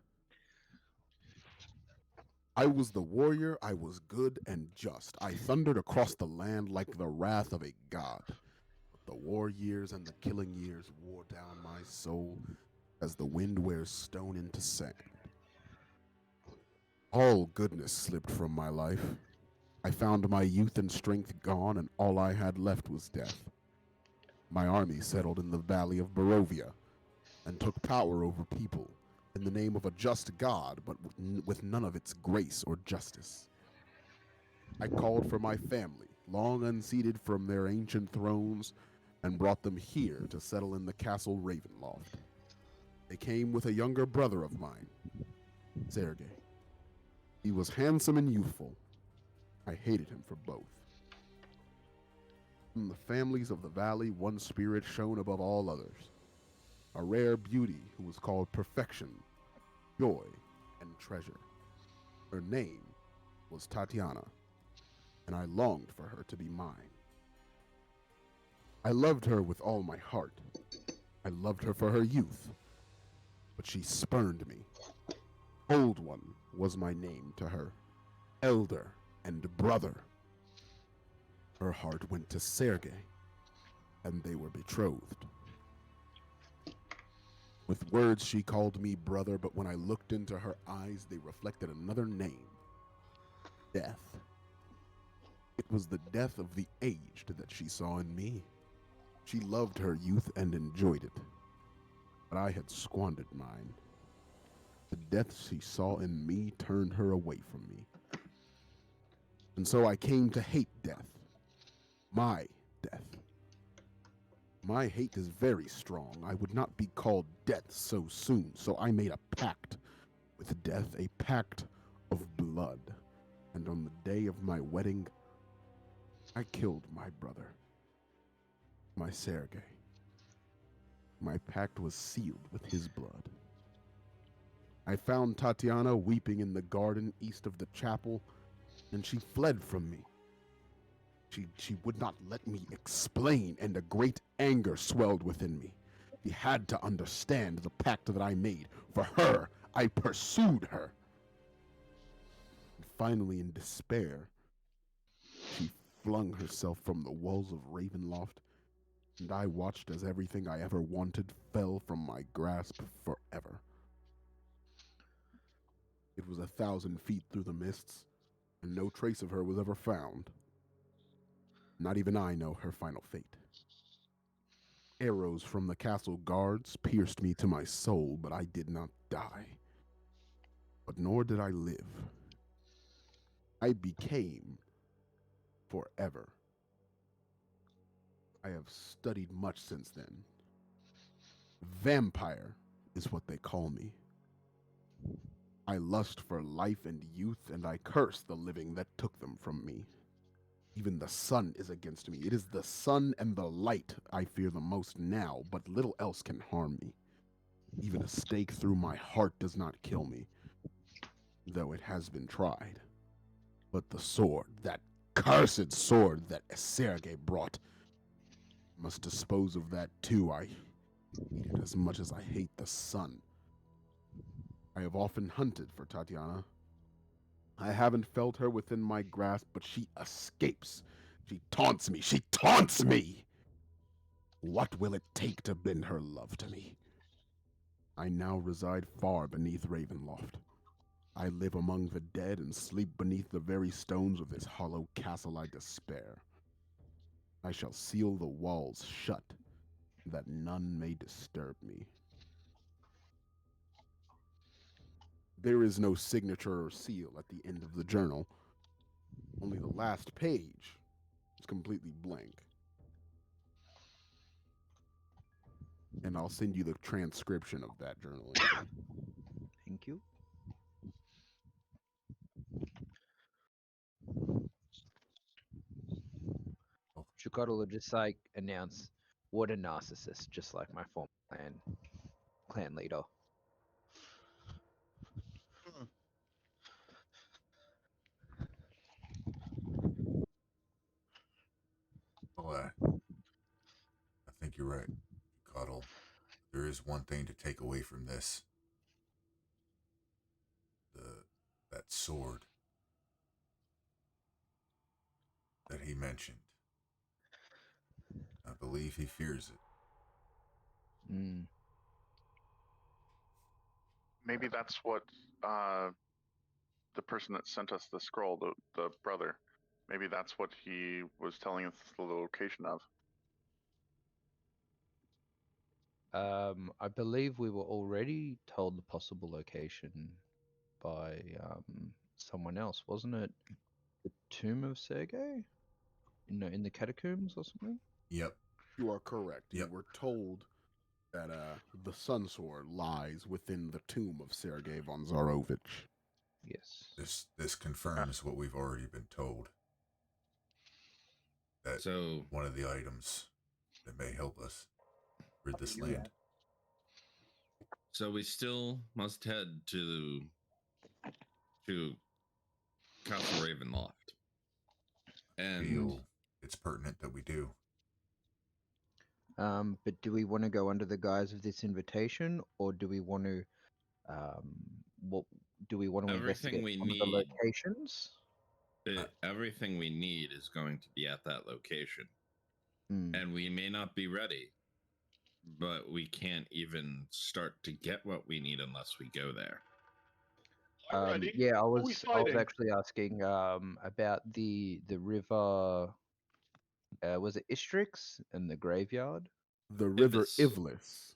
I was the warrior, I was good and just. I thundered across the land like the wrath of a god. But the war years and the killing years wore down my soul as the wind wears stone into sand. All goodness slipped from my life. I found my youth and strength gone, and all I had left was death. My army settled in the valley of Barovia and took power over people in the name of a just God, but with none of its grace or justice. I called for my family, long unseated from their ancient thrones, and brought them here to settle in the Castle Ravenloft. They came with a younger brother of mine, Sergei. He was handsome and youthful. I hated him for both. From the families of the valley, one spirit shone above all others. A rare beauty who was called perfection, joy, and treasure. Her name was Tatiana, and I longed for her to be mine. I loved her with all my heart. I loved her for her youth, but she spurned me. Old One was my name to her, elder and brother. Her heart went to Sergei, and they were betrothed. With words she called me brother, but when I looked into her eyes, they reflected another name, death. It was the death of the aged that she saw in me. She loved her youth and enjoyed it, but I had squandered mine. The death she saw in me turned her away from me. And so I came to hate death. My death. My hate is very strong. I would not be called death so soon, so I made a pact with death, a pact of blood. And on the day of my wedding, I killed my brother, my Sergei. My pact was sealed with his blood. I found Tatiana weeping in the garden east of the chapel, and she fled from me. She would not let me explain, and a great anger swelled within me. She had to understand the pact that I made. For her, I pursued her. And finally, in despair, she flung herself from the walls of Ravenloft, and I watched as everything I ever wanted fell from my grasp forever. It was 1,000 feet through the mists, and no trace of her was ever found. Not even I know her final fate. Arrows from the castle guards pierced me to my soul, but I did not die. But nor did I live. I became forever. I have studied much since then. Vampire is what they call me. I lust for life and youth, and I curse the living that took them from me. Even the sun is against me. It is the sun and the light I fear the most now, but little else can harm me. Even a stake through my heart does not kill me, though it has been tried. But the sword, that cursed sword that Sergei brought, must dispose of that too. I hate it as much as I hate the sun. I have often hunted for Tatiana. I haven't felt her within my grasp, but she escapes. She taunts me. She taunts me! What will it take to bend her love to me? I now reside far beneath Ravenloft. I live among the dead and sleep beneath the very stones of this hollow castle I despair. I shall seal the walls shut, that none may disturb me. There is no signature or seal at the end of the journal. Only the last page is completely blank. And I'll send you the transcription of that journal entry. Thank you. Chikotl will just like announce, "What a narcissist!" Just like my former clan leader. Well, I think you're right, Cuddle. There is one thing to take away from this. That sword that he mentioned. I believe he fears it. Mm. Maybe that's what the person that sent us the scroll, the brother, maybe that's what he was telling us the location of. I believe we were already told the possible location by someone else, wasn't it? The tomb of Sergei? In the catacombs or something? Yep. You are correct. Yep. You were told that the Sun Sword lies within the tomb of Sergei von Zarovich. Yes. This confirms what we've already been told. That So one of the items that may help us rid this land. So we still must head to Castle Ravenloft. And Feel it's pertinent that we do. But do we want to go under the guise of this invitation, or do we want to, what do we want to everything investigate we some of the need, locations? everything we need is going to be at that location. And we may not be ready, but we can't even start to get what we need unless we go there. Yeah, I was fighting? actually asking about the river. Was it Istrix and the graveyard? The river Ivlis.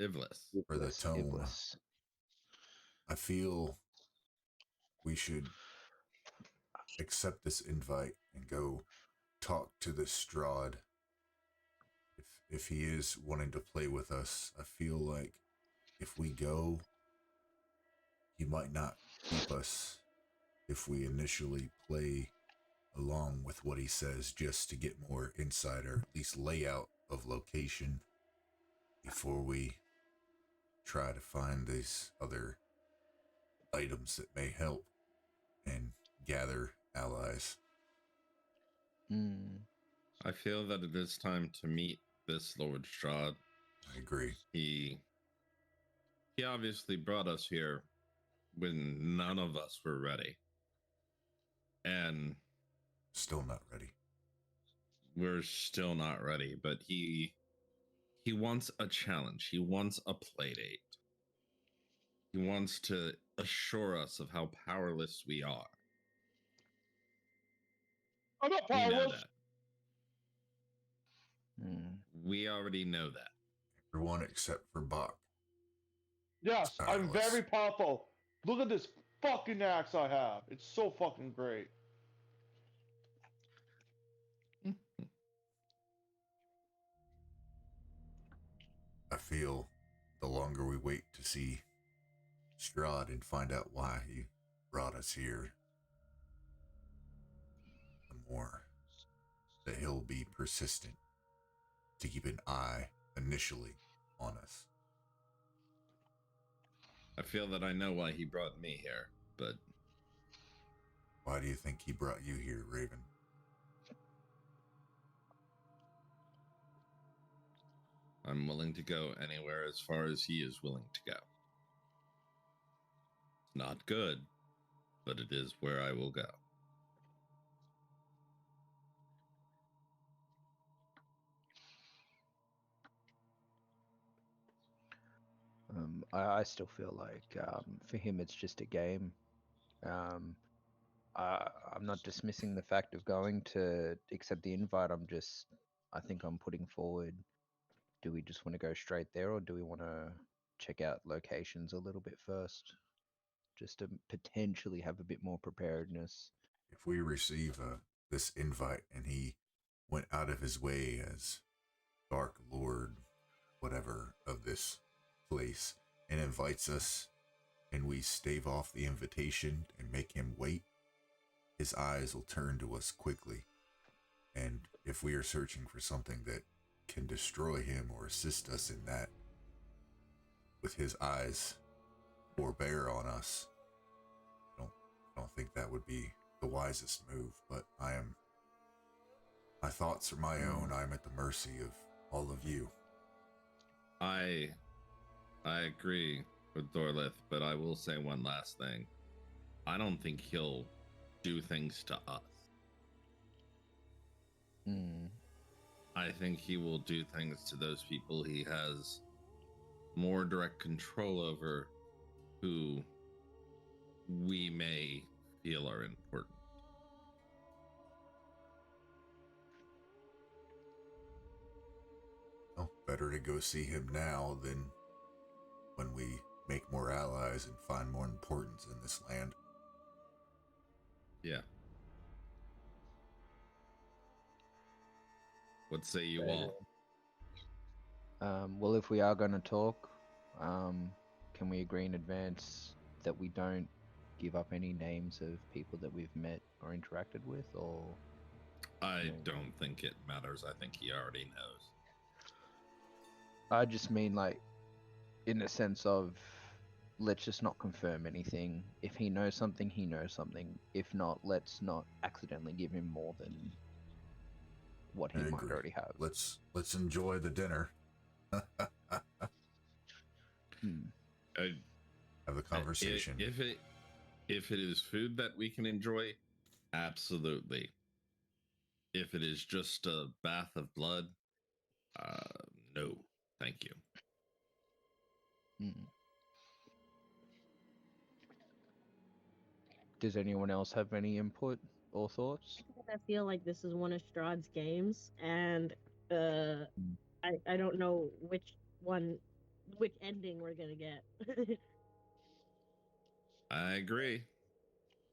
Ivlis. For the tome. Iblis. I feel we should accept this invite and go talk to the Strahd. If he is wanting to play with us, I feel like if we go, he might not keep us if we initially play along with what he says just to get more insight or at least layout of location before we try to find these other items that may help and gather allies. I feel that it is time to meet this Lord Strahd. I agree. He obviously brought us here when none of us were ready. And still not ready. We're still not ready, but he wants a challenge. He wants a playdate. He wants to assure us of how powerless we are. I'm not We know powerless. that. We already know that. Everyone except for Bach. Yes, I'm very powerful. Look at this fucking axe I have. It's so fucking great. I feel the longer we wait to see Strahd and find out why he brought us here, the more that he'll be persistent to keep an eye initially on us. I feel that I know why he brought me here, but... Why do you think he brought you here, Raven? I'm willing to go anywhere as far as he is willing to go. Not good, but it is where I will go. I still feel like for him it's just a game. Um, I'm not dismissing the fact of going to accept the invite. I think I'm putting forward. Do we just want to go straight there, or do we want to check out locations a little bit first, just to potentially have a bit more preparedness? If we receive this invite and he went out of his way as Dark Lord, whatever, of this place, and invites us, and we stave off the invitation and make him wait, his eyes will turn to us quickly. And if we are searching for something that can destroy him or assist us in that, with his eyes forbear on us, I don't think that would be the wisest move. But my thoughts are my own. I'm at the mercy of all of you. I agree with Dorlith, but I will say one last thing. I don't think he'll do things to us. I think he will do things to those people he has more direct control over, who we may feel are important. Well, better to go see him now than when we make more allies and find more importance in this land. Yeah. What say you all? Well, if we are going to talk, can we agree in advance that we don't give up any names of people that we've met or interacted with, or? I don't think it matters. I think he already knows. I just mean, like, in the sense of, let's just not confirm anything. If he knows something, he knows something. If not, let's not accidentally give him more than what he might already have. Let's enjoy the dinner. Have the conversation. If it is food that we can enjoy, absolutely. If it is just a bath of blood, no, thank you. Does anyone else have any input or thoughts? I feel like this is one of Strahd's games, and I don't know which ending we're gonna get. I agree.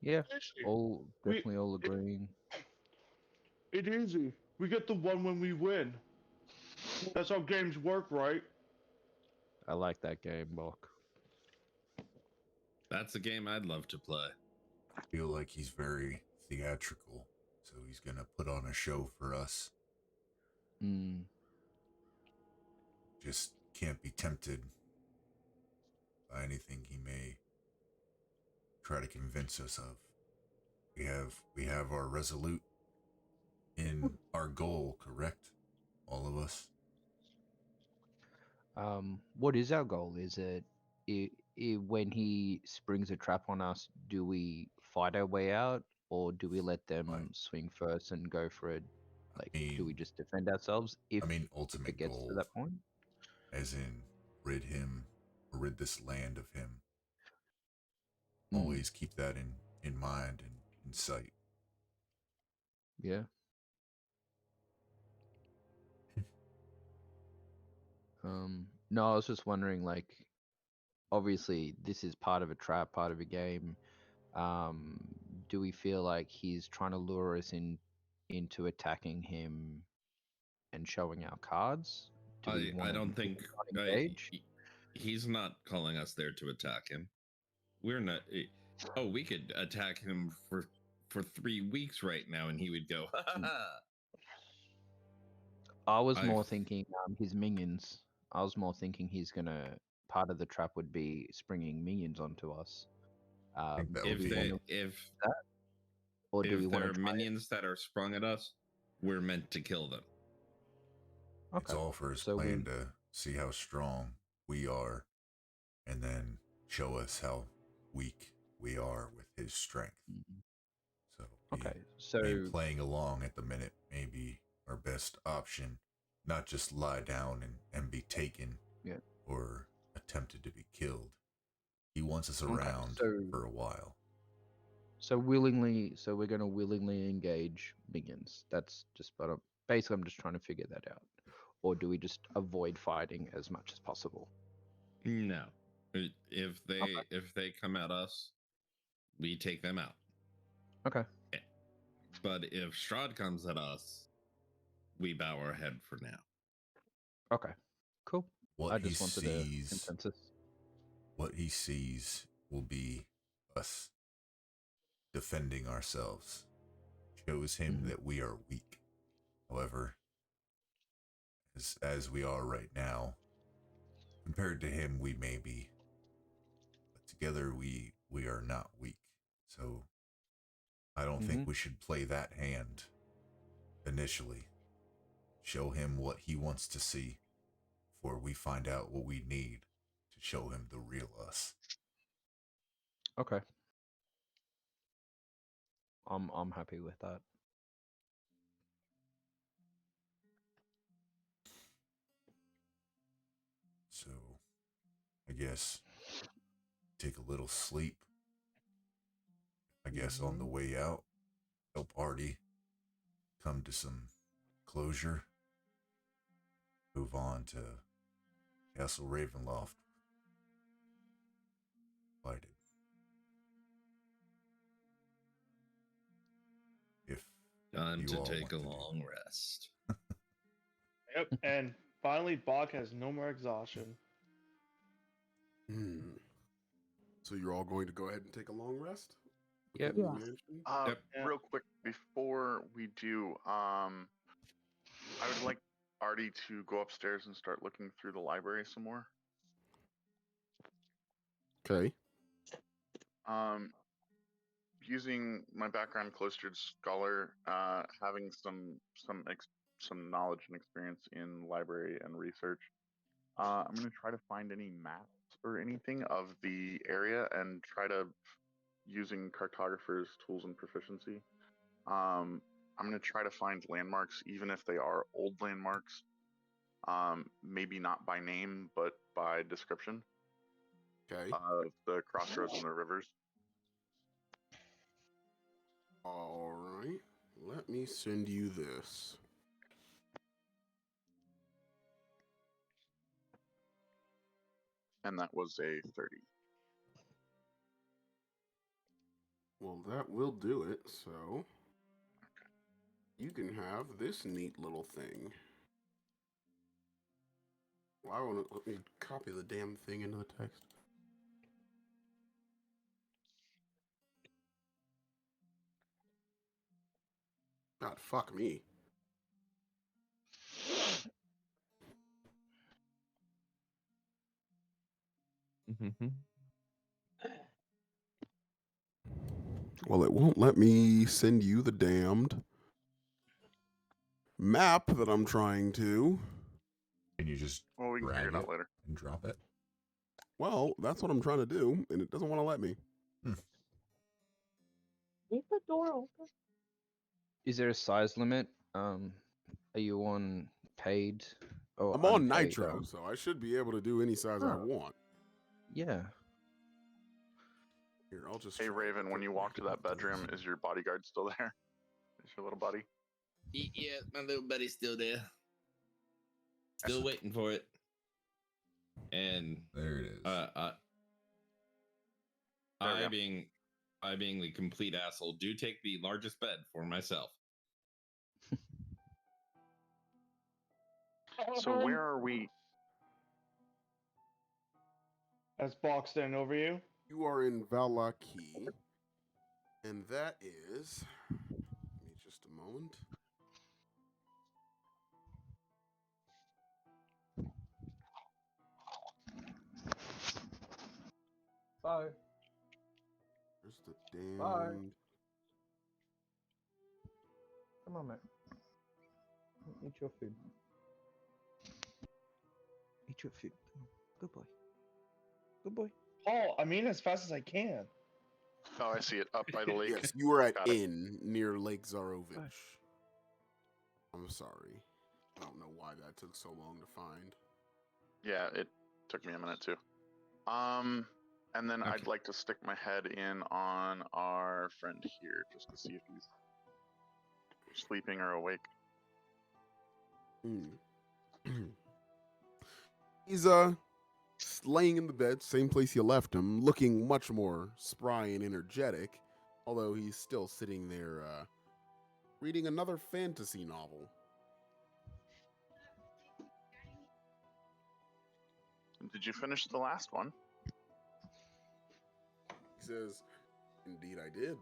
Yeah, definitely all agreeing. It's easy. We get the one when we win. That's how games work, right? I like that game, Bok. That's a game I'd love to play. I feel like he's very theatrical, so he's gonna put on a show for us. Just can't be tempted by anything he may try to convince us of. We have our resolute in our goal, correct? All of us. What is our goal? Is it when he springs a trap on us, do we fight our way out, or do we let them swing first and go for it? Like, do we just defend ourselves if ultimate it gets goal, to that point? as in rid this land of him. Always keep that in mind and in sight. Yeah. No, I was just wondering, like, obviously this is part of a trap, part of a game. Do we feel like he's trying to lure us into attacking him and showing our cards? I don't think he's not calling us there to attack him. We're not. Oh, we could attack him for 3 weeks right now, and he would go, ha ha ha. I was more thinking his minions. I was more thinking he's gonna. Part of the trap would be springing minions onto us. If there are minions that are sprung at us, we're meant to kill them. Okay. It's all for his plan to see how strong we are, and then show us how weak we are with his strength. So Okay, playing along at the minute may be our best option, not just lie down and be taken or attempted to be killed. He wants us around for a while. So we're going to willingly engage minions. That's just, but basically I'm just trying to figure that out. Or do we just avoid fighting as much as possible? No. If they come at us, we take them out. Okay. But if Strahd comes at us, we bow our head for now. Okay. Cool. What I just he wanted sees, a consensus. What he sees will be us defending ourselves. Shows him that we are weak. However, as we are right now, compared to him, we may be. But together, we are not weak. So, I don't think we should play that hand initially. Show him what he wants to see before we find out what we need to show him the real us. Okay. I'm happy with that. So, I guess take a little sleep. I guess on the way out, help Artie come to some closure. Move on to Castle Ravenloft. Fight it. If Time you to all take a want to long rest. Yep, and finally, Bach has no more exhaustion. So you're all going to go ahead and take a long rest? Yep. within the mansion? Real quick, before we do, I would like Artie to go upstairs and start looking through the library some more. Okay. Using my background, cloistered scholar, having some knowledge and experience in library and research, I'm going to try to find any maps or anything of the area and try to, using cartographer's tools and proficiency, I'm going to try to find landmarks, even if they are old landmarks, maybe not by name, but by description. Okay. Of the crossroads and the rivers. All right. Let me send you this. And that was a 30. Well, that will do it, so you can have this neat little thing. Well, let me copy the damn thing into the text. God, fuck me. Well, it won't let me send you the damned map that I'm trying to. Can you just we can figure it out later and drop it? Well, that's what I'm trying to do, and it doesn't want to let me. Leave the door open. Is there a size limit? Are you on paid or I'm on unpaid? Nitro, so I should be able to do any size I want. Yeah. Here, I'll just. Hey, Raven, when you walk to that bedroom, is your bodyguard still there? Is your little buddy? Yeah, my little buddy's still there. Still waiting for it. And there it is. I being the complete asshole, do take the largest bed for myself. So where are we? As Bach standing over you. You are in Valaki, and that is. Give me just a moment. Bye. There's the damn. Bye. Come on, mate. Eat your food. Eat your food. Good boy. Good boy. Oh, I mean as fast as I can. Oh, I see it up by the lake. Yes, you were at Got it. inn near Lake Zarovich. I'm sorry. I don't know why that took so long to find. Yeah, it took me a minute too. And then I'd Okay. like to stick my head in on our friend here just to see if he's sleeping or awake. He's laying in the bed, same place you left him, looking much more spry and energetic, although he's still sitting there reading another fantasy novel. Did you finish the last one? He says, "Indeed, I did."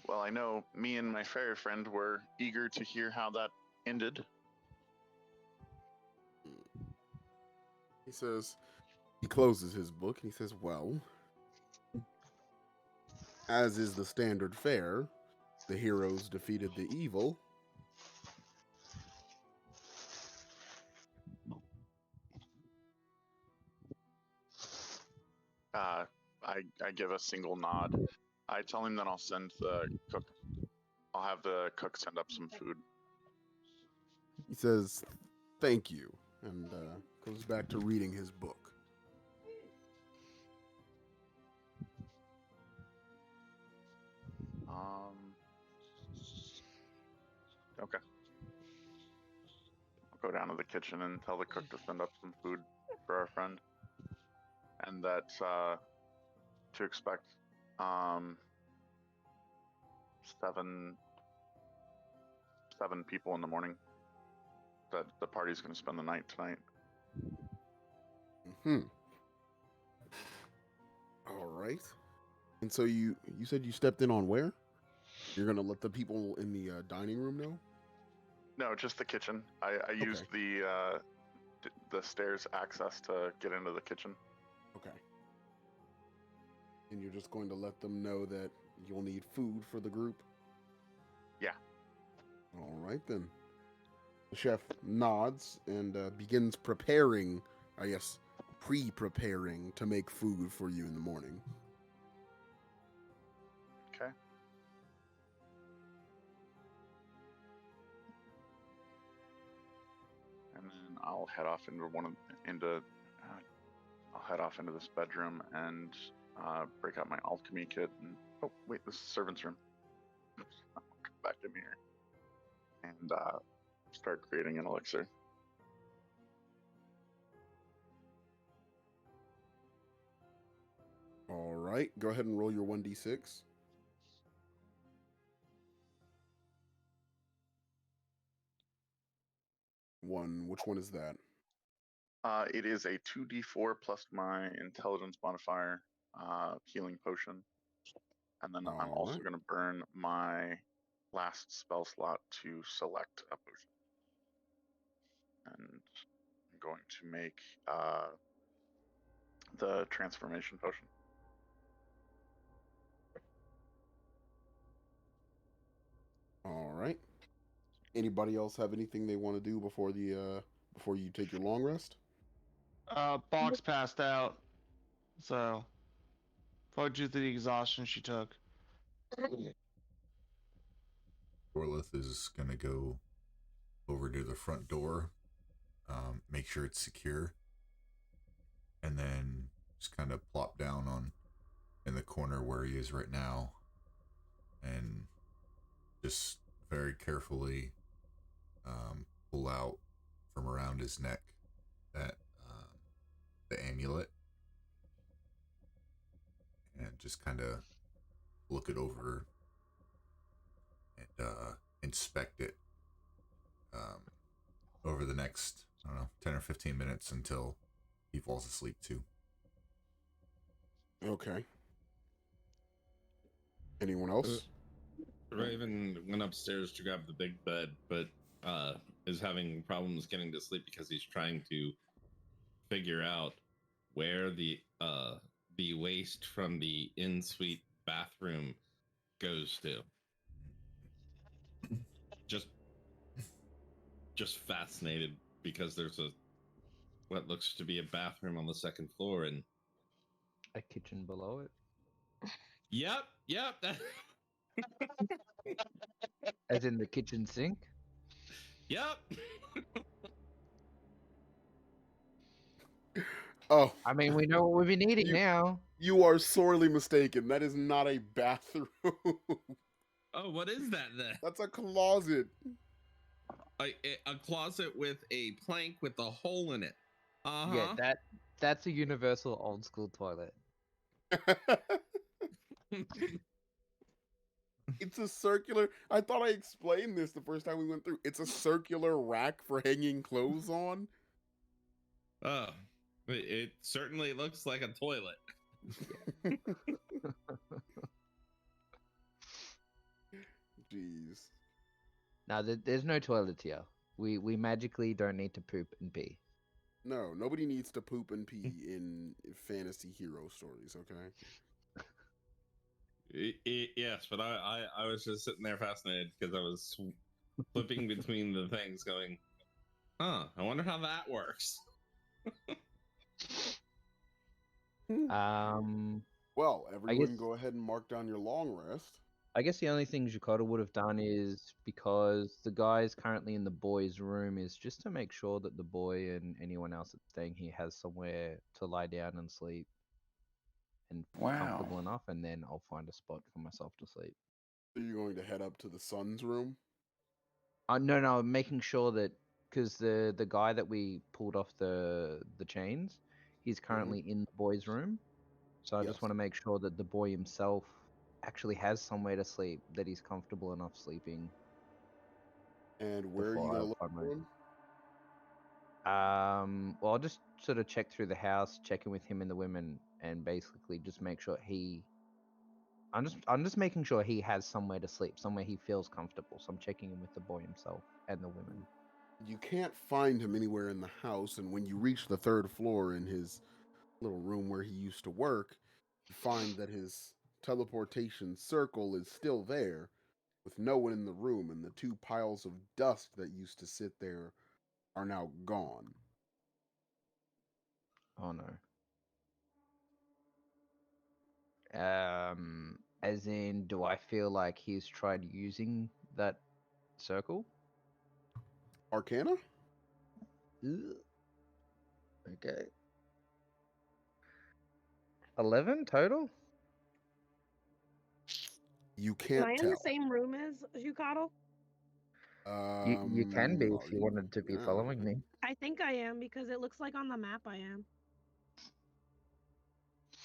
Well, I know me and my fairy friend were eager to hear how that ended. He says, he closes his book and he says, "Well, as is the standard fare, the heroes defeated the evil." I give a single nod. I tell him that I'll send the cook. I'll have the cook send up some food. He says, "Thank you," and goes back to reading his book. Okay. I'll go down to the kitchen and tell the cook to send up some food for our friend, and that to expect seven people in the morning. That the party's going to spend the night tonight. All right. And so you said you stepped in on where? You're gonna let the people in the dining room know? No, just the kitchen. I used the stairs access to get into the kitchen. Okay. And you're just going to let them know that you'll need food for the group? Yeah. All right then. The chef nods and begins preparing, I guess, pre-preparing to make food for you in the morning. Okay. And then I'll head off I'll head off into this bedroom and break out my alchemy kit. And oh wait, this is the servant's room. I'll come back in here and start creating an elixir. All right, go ahead and roll your 1d6. One. Which one is that? It is a 2d4 plus my intelligence modifier healing potion. And then I'm also Alright. going to burn my last spell slot to select a potion. And I'm going to make the transformation potion. All right. Anybody else have anything they want to do before you take your long rest? Box passed out, so probably due to the exhaustion she took. Orlith is going to go over to the front door, make sure it's secure, and then just kind of plop down in the corner where he is right now, and just very carefully pull out from around his neck that the amulet, and just kind of look it over and inspect it over the next, I don't know, 10 or 15 minutes until he falls asleep too. Okay. Anyone else? Raven went upstairs to grab the big bed, but is having problems getting to sleep because he's trying to figure out where the waste from the in-suite bathroom goes to. Just fascinated because there's what looks to be a bathroom on the second floor, and A kitchen below it. Yep. As in the kitchen sink? Yep. Oh, I mean, we know what we've been eating You- now. you are sorely mistaken. That is not a bathroom. Oh, what is that then? That's a closet. A closet with a plank with a hole in it. Yeah, that's a universal old school toilet. It's a circular. I thought I explained this the first time we went through. It's a circular rack for hanging clothes on. Oh, it certainly looks like a toilet. Jeez. Now, there's no toilets here. We magically don't need to poop and pee. No, nobody needs to poop and pee in fantasy hero stories, okay? Yes, but I was just sitting there fascinated because I was flipping between the things going, I wonder how that works. Well, everyone guess- go ahead and mark down your long rest. I guess the only thing Jukota would have done is, because the guy's currently in the boys' room, is just to make sure that the boy and anyone else that's staying here has somewhere to lie down and sleep and feel comfortable enough, and then I'll find a spot for myself to sleep. So you're going to head up to the son's room? No, making sure that, because the guy that we pulled off the chains, he's currently in the boys' room. So I Yes. just want to make sure that the boy himself actually has somewhere to sleep, that he's comfortable enough sleeping. And where are you before going to I look find my- for him? Well, I'll just sort of check through the house, check in with him and the women, and basically just make sure I'm just making sure he has somewhere to sleep, somewhere he feels comfortable. So I'm checking in with the boy himself and the women. You can't find him anywhere in the house, and when you reach the third floor in his little room where he used to work, you find that his teleportation circle is still there, with no one in the room, and the two piles of dust that used to sit there are now gone. Oh no. As in, do I feel like he's tried using that circle? Arcana? Ugh. Okay. 11 total? You Am can't I in tell. the same room as Jukado? You can be No, if you wanted to be following me. I think I am because it looks like on the map I am.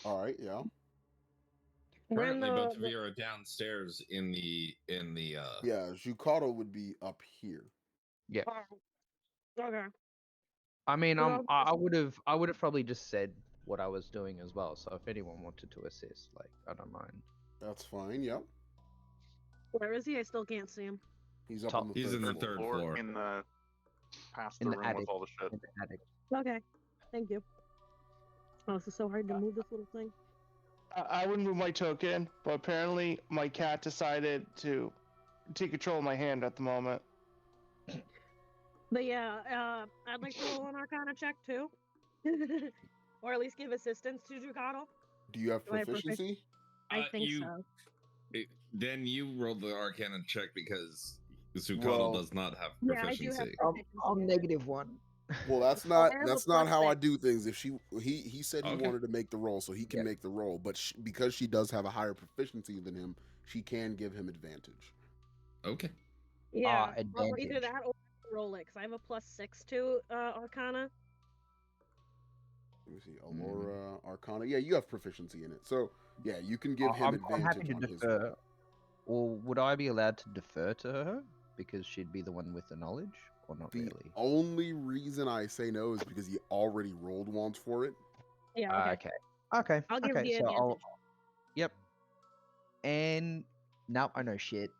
All right, yeah. We're in Currently, both of the you are downstairs in the Yeah, Jukado would be up here. Yeah. okay. I mean, Well, I would have probably just said what I was doing as well. So if anyone wanted to assist, like, I don't mind. That's fine, yep. Where is he? I still can't see him. He's up Top. on the He's third in the floor. third floor. in the past In the the room attic. with all the shit. In the attic. Okay. Thank you. Oh, this is so hard to move this little thing. I wouldn't move my token, but apparently my cat decided to take control of my hand at the moment. But yeah, I'd like to roll an Arcana check too, or at least give assistance to Jukado. Do you have Do I have proficiency? I think you- so. Then you rolled the Arcana check because Zukato Well, does not have Yeah, I do have proficiency. proficiency. -1. Well, that's Well, not I have that's a not plus how I 6. do things. If he said he Okay. wanted to make the roll, so he can Yeah. make the roll. But because she does have a higher proficiency than him, she can give him advantage. Okay. Yeah, well, advantage. either that or roll it because I have a plus 6 to Arcana. Let me see, Alora, Arcana. Yeah, you have proficiency in it, so yeah, you can give him I'm advantage happy to on his defer. roll. Or would I be allowed to defer to her because she'd be the one with the knowledge, or not The really? only reason I say no is because you already rolled once for it. Yeah, okay. Okay. I'll give the so advantage. Yep. And now I know shit.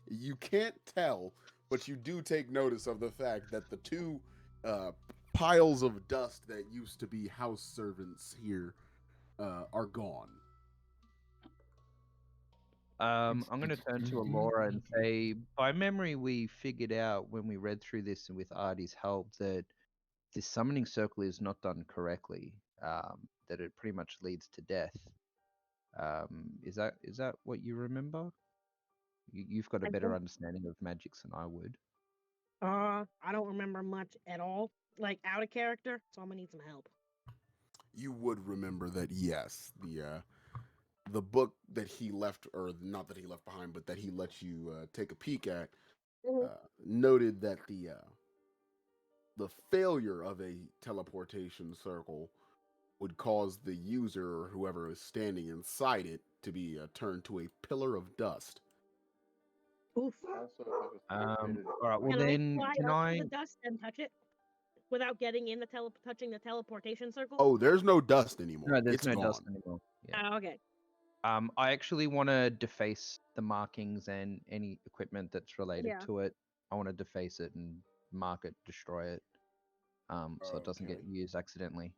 You can't tell, but you do take notice of the fact that the two piles of dust that used to be house servants here are gone. I'm going to turn to Alora and say, by memory, we figured out when we read through this and with Artie's help that this summoning circle is not done correctly. that it pretty much leads to death. Is that what you remember? You've got a I better don't- understanding of magics than I would. I don't remember much at all. Like out of character, so I'm gonna need some help. You would remember that, yes, the book that he left, or not that he left behind, but that he let you take a peek at, Mhm. noted that the failure of a teleportation circle would cause the user or whoever is standing inside it to be turned to a pillar of dust. Oof. All right. Well, Can I then, fly can up I? to the dust and touch it without getting in the touching the teleportation circle? Oh, there's no dust anymore. No, there's It's no gone. dust anymore. Yeah. Okay. I actually want to deface the markings and any equipment that's related Yeah. to it. I want to deface it and mark it, destroy it, so it doesn't get Okay. used accidentally.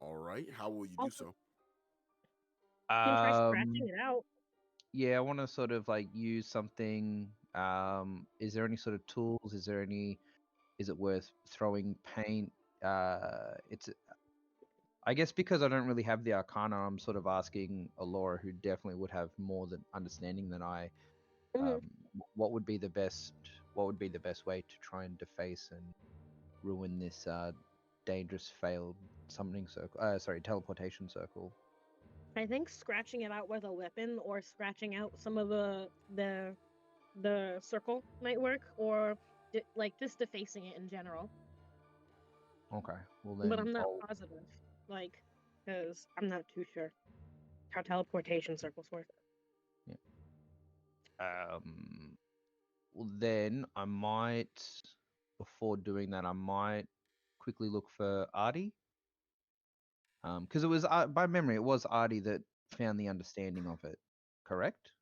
All right. How will you do Also- so? Can try scratching Um, it out. yeah, I want to sort of like use something. Is there any sort of tools? Is it worth throwing paint? I guess because I don't really have the Arcana, I'm sort of asking Alora, who definitely would have more than understanding than I. Mhm. What would be the best? What would be the best way to try and deface and ruin this dangerous failed summoning circle? Sorry, teleportation circle. I think scratching it out with a weapon or scratching out some of the circle might work, or like just defacing it in general. Okay, well then But I'm not I'll- positive, like, because I'm not too sure how teleportation circles work. Well, then I might, before doing that, I might quickly look for Artie. Because it was by memory, it was Artie that found the understanding of it. Correct?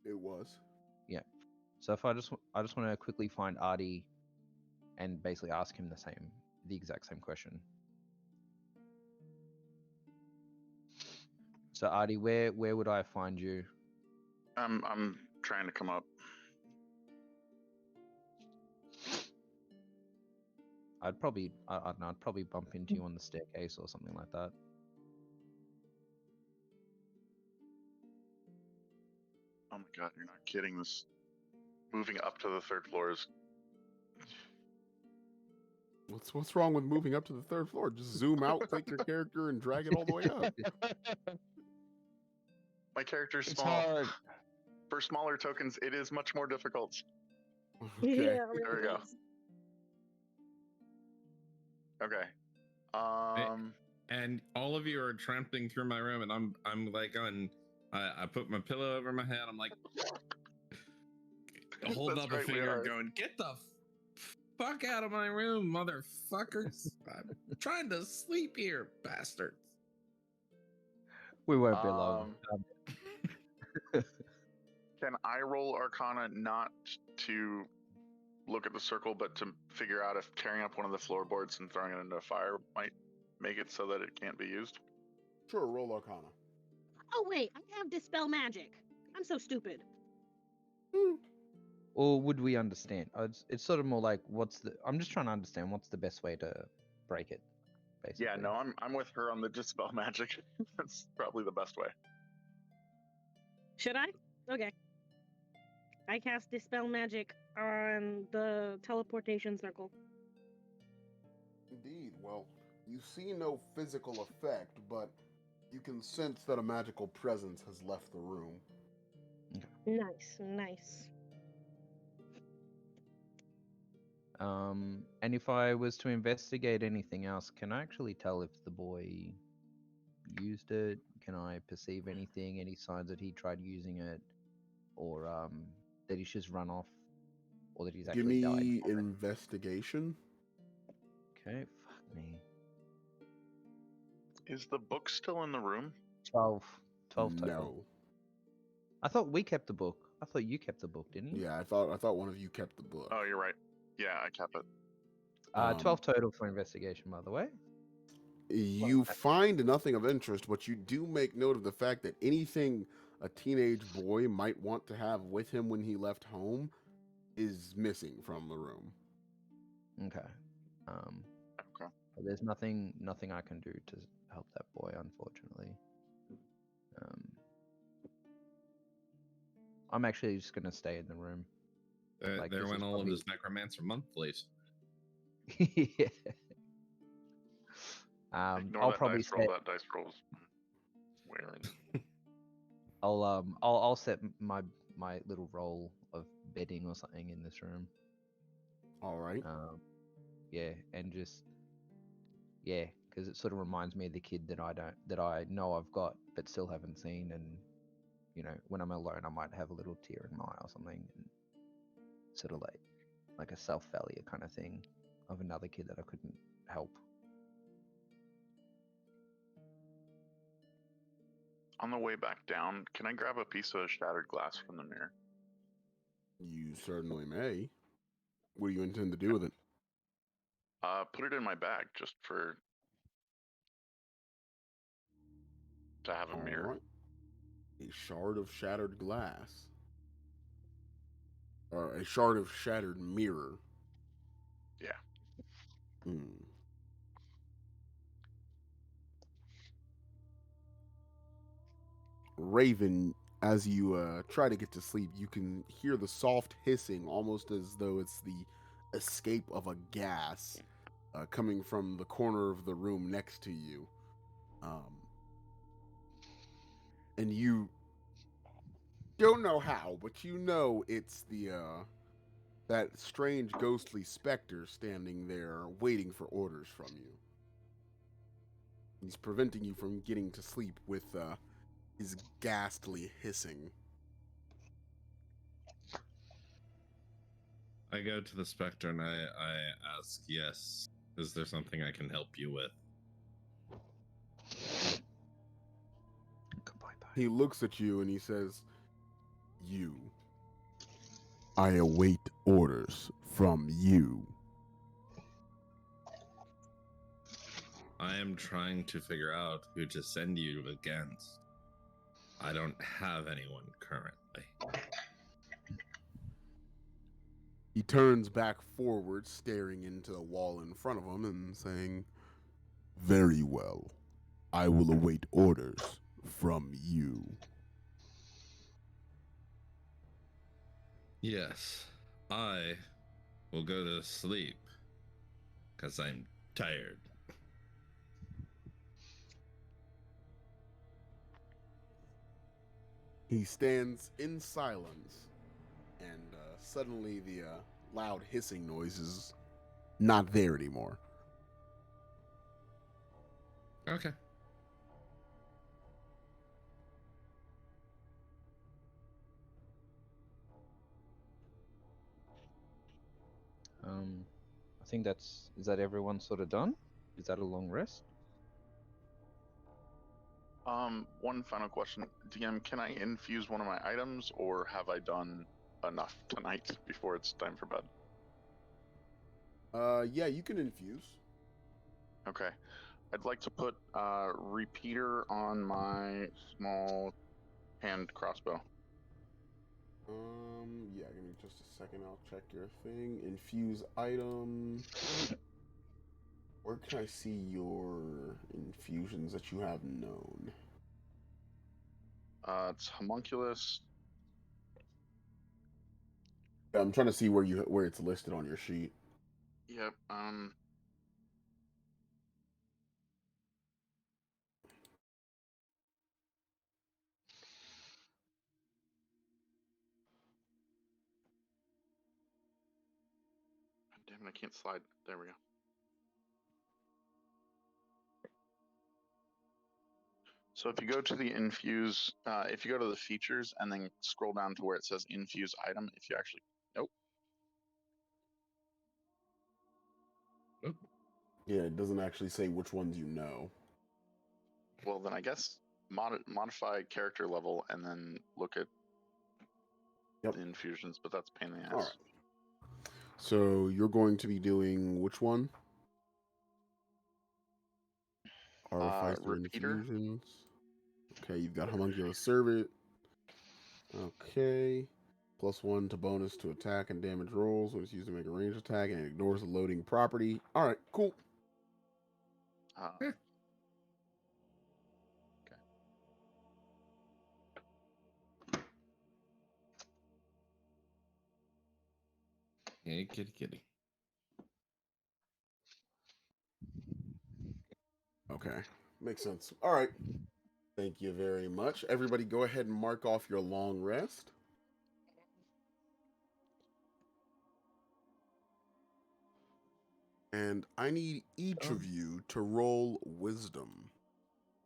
It was. Yeah. So if I just want to quickly find Artie, and basically ask him the exact same question. So Artie, where would I find you? I'm trying to come up. I'd probably I don't know, I'd probably bump into you on the staircase or something like that. Oh my god, you're not kidding. This moving up to the third floor is What's wrong with moving up to the third floor? Just zoom out, click your character, and drag it all the way up. my character's It's small. hard. For smaller tokens, it is much more difficult. Okay. Yeah, There we go. Okay. And all of you are tramping through my room, and I'm like on. I put my pillow over my head. I'm like holding That's up right, a we finger, are. going, "Get the fuck out of my room, motherfuckers! I'm trying to sleep here, bastards." We won't be long. Can I roll Arcana not to look at the circle, but to figure out if tearing up one of the floorboards and throwing it into a fire might make it so that it can't be used? Sure, roll Arcana. Oh wait, I have dispel magic. I'm so stupid. Or would we understand? It's sort of more like I'm just trying to understand what's the best way to break it, basically. Yeah, no, I'm with her on the dispel magic. That's probably the best way. Should I? Okay. I cast dispel magic on the teleportation circle. Indeed. Well, you see no physical effect, but you can sense that a magical presence has left the room. Nice. And if I was to investigate anything else, can I actually tell if the boy used it? Can I perceive anything, any signs that he tried using it, or that he's just run off, or that he's Give actually died? me investigation. Okay, fuck me. Is the book still in the room? 12 total. No. I thought we kept the book. I thought you kept the book, didn't you? Yeah, I thought one of you kept the book. Oh, you're right. Yeah, I kept it. 12 total for investigation, by the way. You find nothing of interest, but you do make note of the fact that anything a teenage boy might want to have with him when he left home is missing from the room. Okay. Okay. there's nothing I can do to help that boy, unfortunately. I'm actually just gonna stay in the room. Like, There this went is all of probably- his necromancer monthlies. Yeah. Ignore I'll that probably dice roll. set. That dice roll's wearing. I'll set my little roll of bedding or something in this room. All right. Yeah, and just because it sort of reminds me of the kid that I know I've got but still haven't seen, and when I'm alone I might have a little tear in my eye or something, and sort of like a self failure kind of thing of another kid that I couldn't help. On the way back down, can I grab a piece of shattered glass from the mirror? You certainly may. What do you intend to do with it? Put it in my bag just to have a mirror. Alright. A shard of shattered glass. Or a shard of shattered mirror. Yeah. Raven, as you try to get to sleep, you can hear the soft hissing, almost as though it's the escape of a gas coming from the corner of the room next to you. And you don't know how, but you know it's that strange ghostly specter standing there waiting for orders from you. He's preventing you from getting to sleep with his ghastly hissing. I go to the specter and I ask, yes, is there something I can help you with? He looks at you and he says, "You. I await orders from you." I am trying to figure out who to send you against. I don't have anyone currently. He turns back forward, staring into the wall in front of him and saying, "Very well. I will await orders from you." Yes, I will go to sleep because I'm tired. He stands in silence, and suddenly the loud hissing noise is not there anymore. Okay. I think is that everyone sort of done? Is that a long rest? One final question. DM, can I infuse one of my items, or have I done enough tonight before it's time for bed? Yeah, you can infuse. Okay. I'd like to put repeater on my small hand crossbow. Yeah, give me just a second. I'll check your thing. Infuse item. Where can I see your infusions that you have known? It's homunculus. I'm trying to see where it's listed on your sheet. Yep. Damn it, I can't slide. There we go. So if you go to the infuse, if you go to the features and then scroll down to where it says infuse item, if you actually, nope. Yeah, it doesn't actually say which ones you know. Well, then I guess modify character level and then look at the infusions, but that's a pain in the ass. All right. So you're going to be doing which one? Artificer Repeater. infusions. Okay, you've got homunculus servant. Okay. +1 to bonus to attack and damage rolls when it's used to make a ranged attack and it ignores the loading property. All right, cool. Okay. Hey, kitty, kitty. Okay, makes sense. All right. Thank you very much. Everybody, go ahead and mark off your long rest. And I need each of you to roll wisdom.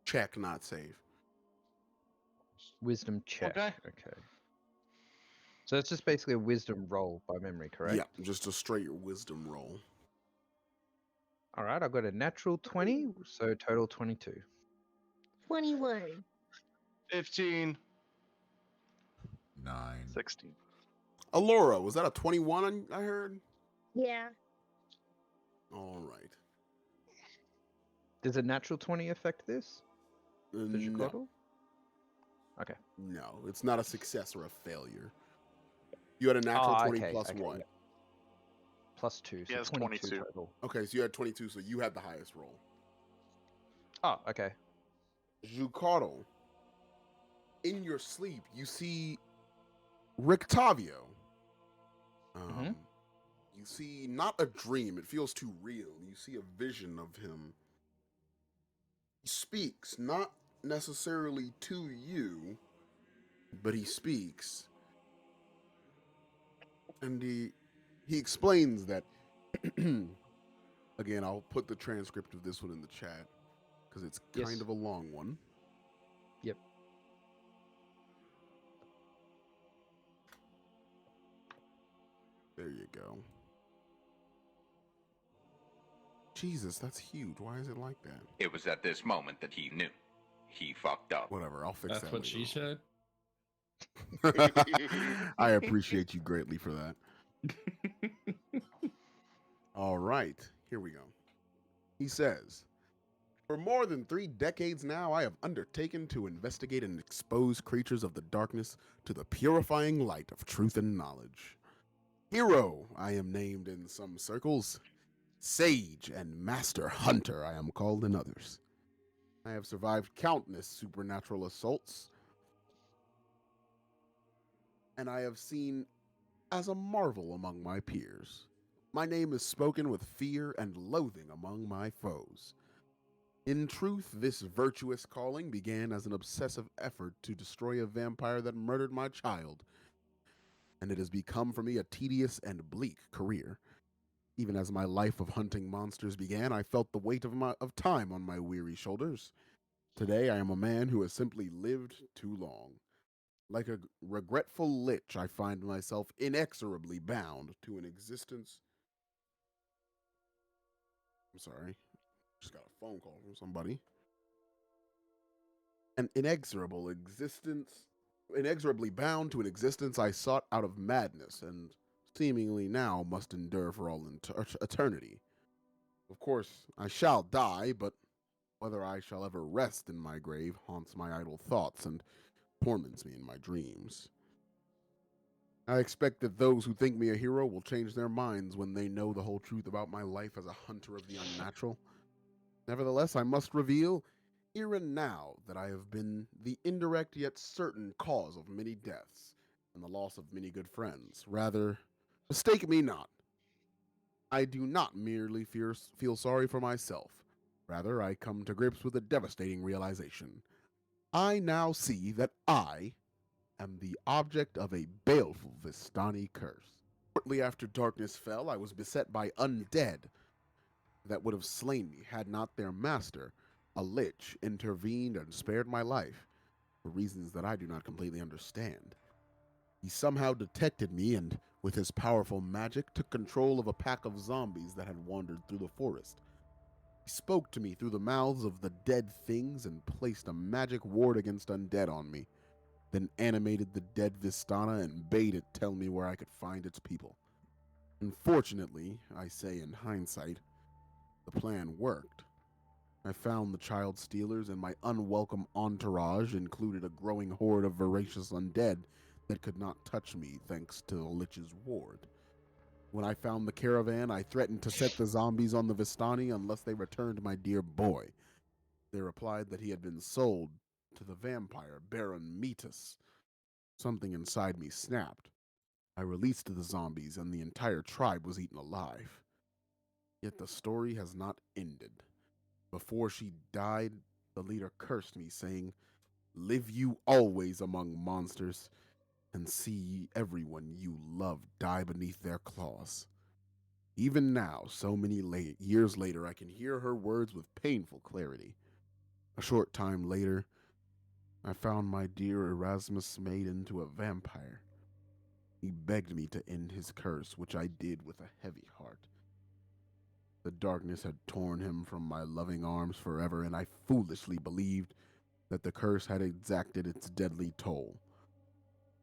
Check, not save. Wisdom check. Okay. Okay. So it's just basically a wisdom roll by memory, correct? Yeah, just a straight wisdom roll. All right, I got a natural 20, so total 22. 21. 15. 9. 16. Alora, was that a 21 I heard? Yeah. All right. Does a natural 20 affect this? For No, Jacotl? Okay. no, it's not a success or a failure. You had a natural 20 okay, plus okay, what? yeah. Plus 2, He so has 22 22. total. Okay, so you had 22, so you had the highest roll. Oh, okay. Jacotl, in your sleep, you see Rictavio. Mhm. You see not a dream, it feels too real. You see a vision of him. He speaks, not necessarily to you, but he speaks. And he explains that again, I'll put the transcript of this one in the chat because it's kind Yes. of a long one. Yep. There you go. Jesus, that's huge. Why is it like that? It was at this moment that he knew. He fucked up. Whatever, I'll fix That's that what later she said. on. I appreciate you greatly for that. All right, here we go. He says, for more than 3 decades now, I have undertaken to investigate and expose creatures of the darkness to the purifying light of truth and knowledge. Hero, I am named in some circles. Sage and master hunter, I am called in others. I have survived countless supernatural assaults, and I have seen as a marvel among my peers. My name is spoken with fear and loathing among my foes. In truth, this virtuous calling began as an obsessive effort to destroy a vampire that murdered my child, and it has become for me a tedious and bleak career. Even as my life of hunting monsters began, I felt the weight of time on my weary shoulders. Today, I am a man who has simply lived too long. Like a regretful lich, I find myself inexorably bound to an existence. I'm sorry, just got a phone call from somebody. An inexorably bound to an existence I sought out of madness and seemingly now must endure for all eternity. Of course, I shall die, but whether I shall ever rest in my grave haunts my idle thoughts and torments me in my dreams. I expect that those who think me a hero will change their minds when they know the whole truth about my life as a hunter of the unnatural. Nevertheless, I must reveal, here and now, that I have been the indirect yet certain cause of many deaths and the loss of many good friends. Rather, mistake me not. I do not merely feel sorry for myself. Rather, I come to grips with a devastating realization. I now see that I am the object of a baleful Vistani curse. Shortly after darkness fell, I was beset by undead that would have slain me had not their master, a lich, intervened and spared my life, for reasons that I do not completely understand. He somehow detected me and, with his powerful magic, took control of a pack of zombies that had wandered through the forest. He spoke to me through the mouths of the dead things and placed a magic ward against undead on me, then animated the dead Vistana and bade it tell me where I could find its people. Unfortunately, I say in hindsight, the plan worked. I found the child stealers, and my unwelcome entourage included a growing horde of voracious undead that could not touch me thanks to the Lich's ward. When I found the caravan, I threatened to set the zombies on the Vistani unless they returned my dear boy. They replied that he had been sold to the vampire Baron Metis. Something inside me snapped. I released the zombies, and the entire tribe was eaten alive. Yet the story has not ended. Before she died, the leader cursed me, saying, "Live you always among monsters, and see everyone you love die beneath their claws." Even now, so many years later, I can hear her words with painful clarity. A short time later, I found my dear Erasmus made into a vampire. He begged me to end his curse, which I did with a heavy heart. The darkness had torn him from my loving arms forever, and I foolishly believed that the curse had exacted its deadly toll.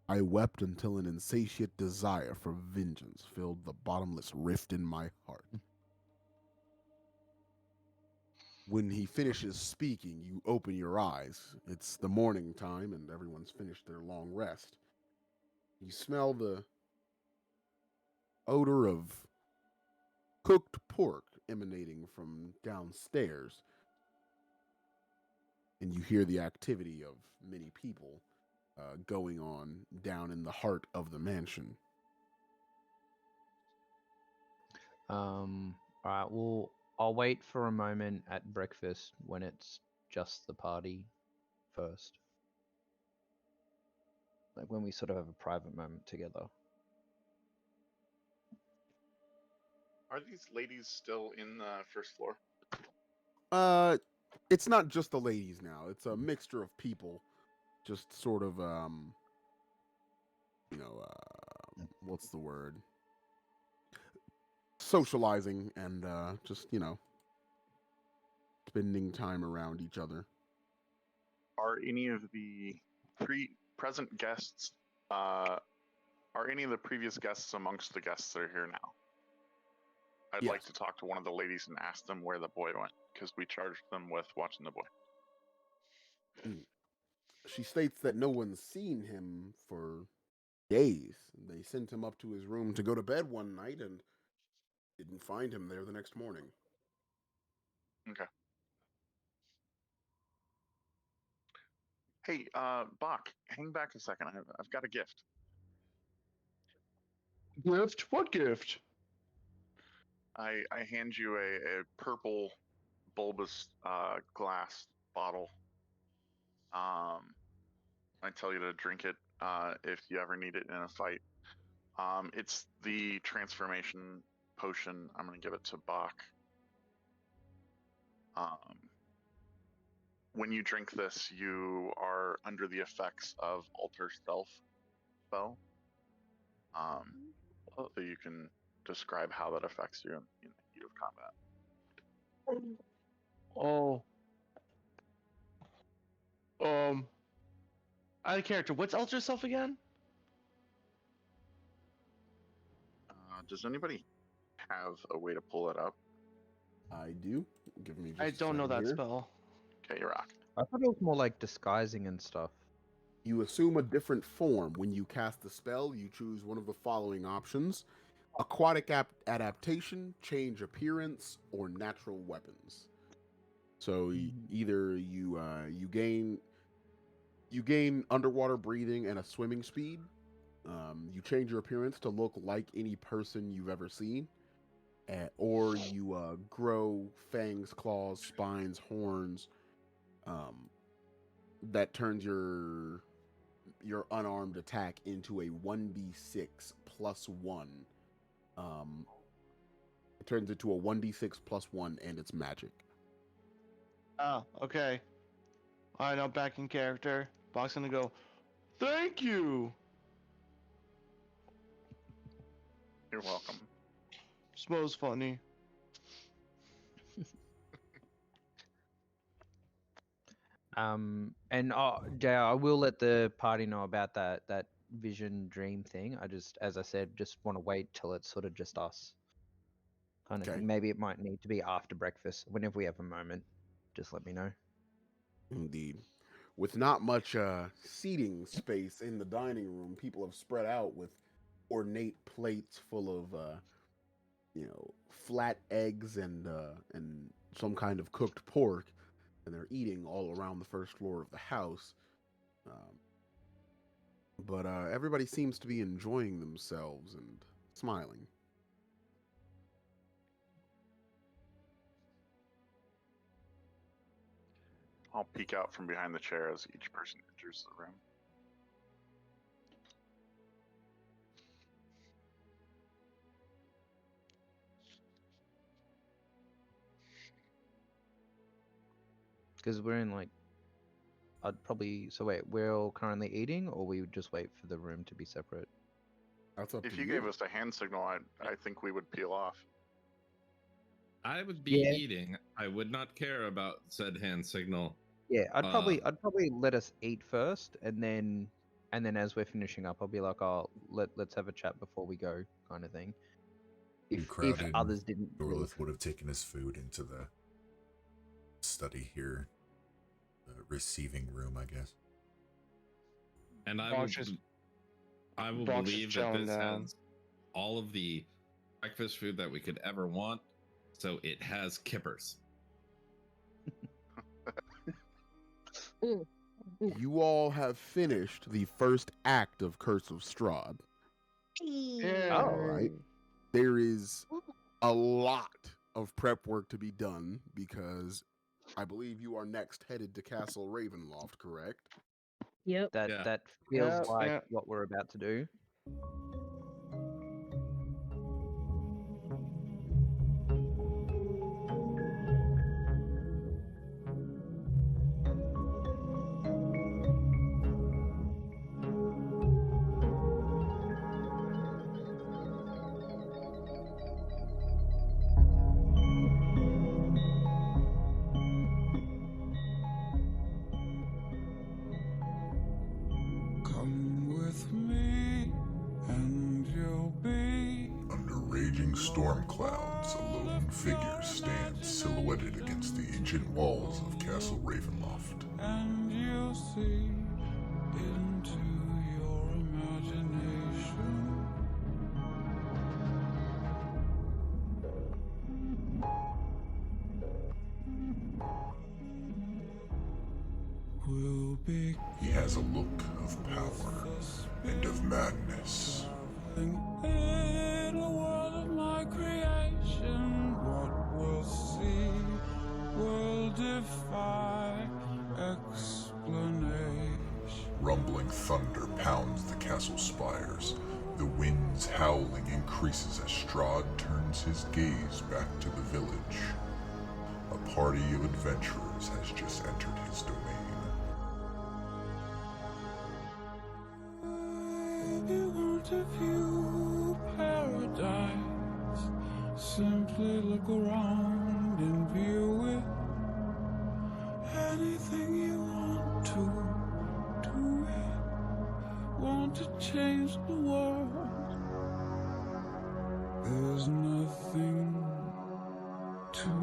I wept until an insatiate desire for vengeance filled the bottomless rift in my heart. When he finishes speaking, you open your eyes. It's the morning time, and everyone's finished their long rest. You smell the odor of cooked pork emanating from downstairs, and you hear the activity of many people going on down in the heart of the mansion. All right. Well, I'll wait for a moment at breakfast when it's just the party first. Like when we sort of have a private moment together. Are these ladies still in the first floor? It's not just the ladies now. It's a mixture of people, just sort of what's the word? Socializing and just spending time around each other. Are any of the present guests, are any of the previous guests amongst the guests that are here now? I'd like Yes. to talk to one of the ladies and ask them where the boy went, because we charged them with watching the boy. She states that no one's seen him for days. They sent him up to his room to go to bed one night and didn't find him there the next morning. Okay. Hey, Bach, hang back a second. I've got a gift. Gift? What gift? I hand you a purple bulbous glass bottle. I tell you to drink it if you ever need it in a fight. It's the transformation potion. I'm gonna give it to Bach. When you drink this, you are under the effects of Alter Self spell. So you can describe how that affects you in the heat of combat. Oh. Out of character. What's Ultra Self again? Does anybody have a way to pull it up? I do. Give me just I don't know that here. spell. Okay, you rock. I thought it was more like disguising and stuff. You assume a different form. When you cast the spell, you choose one of the following options: aquatic adaptation, change appearance, or natural weapons. So either you gain underwater breathing and a swimming speed. You change your appearance to look like any person you've ever seen, or you grow fangs, claws, spines, horns. That turns your unarmed attack into a 1d6 plus 1. It turns into a 1d6 plus 1, and it's magic. Oh, okay. Alright, now back in character. Bach's gonna go, thank you! You're welcome. Smells funny. And JR, I will let the party know about that vision dream thing. I just, as I said, just want to wait till it's sort of just us. Kind of Okay. thing. Maybe it might need to be after breakfast. Whenever we have a moment, just let me know. Indeed. With not much seating space in the dining room, people have spread out with ornate plates full of flat eggs and some kind of cooked pork, and they're eating all around the first floor of the house. But everybody seems to be enjoying themselves and smiling. I'll peek out from behind the chair as each person enters the room. Because we're in like, I'd probably. So wait, we're all currently eating, or we would just wait for the room to be separate? That's up If to you gave us a hand signal, I think we would peel off. I would be Yeah. eating. I would not care about said hand signal. Yeah, I'd probably let us eat first, and then as we're finishing up, I'll be like, "Oh, let's have a chat before we go," kind of thing. If others didn't, leave. Dorlith would have taken his food into the study here, the receiving room, I guess. And I Bronx is will believe that chilling this down. has all of the breakfast food that we could ever want. So it has kippers. You all have finished the first act of Curse of Strahd. Yeah. All right. There is a lot of prep work to be done because I believe you are next headed to Castle Ravenloft, correct? Yep. That feels Yeah, like yeah. what we're about to do. Come with me, and you'll be Under raging storm clouds, a lone figure stands silhouetted against the ancient walls of Castle Ravenloft. and you'll see into your imagination. We'll be He has a look of power and of madness. in a world of my creation. What we'll see will defy explanation. Rumbling thunder pounds the castle spires. The wind's howling increases as Strahd turns his gaze back to the village. A party of adventurers has just entered his domain. If you want to view paradise, simply look around and view it. Anything you want to do it. Want to change the world. There's nothing to it.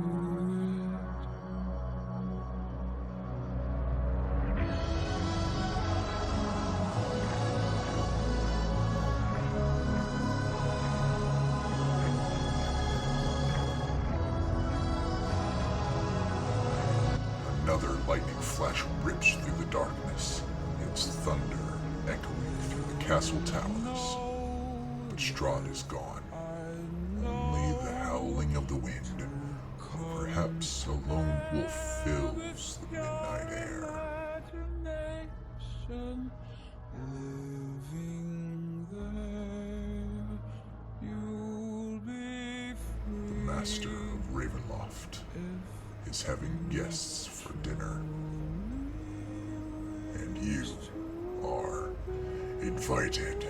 Another lightning flash rips through the darkness, its thunder echoing through the castle towers. But Strahd is gone. Only the howling of the wind, or perhaps a lone wolf fills the midnight air. Imagination, living there, you'll be free. The master of Ravenloft is having guests for dinner, and you are invited.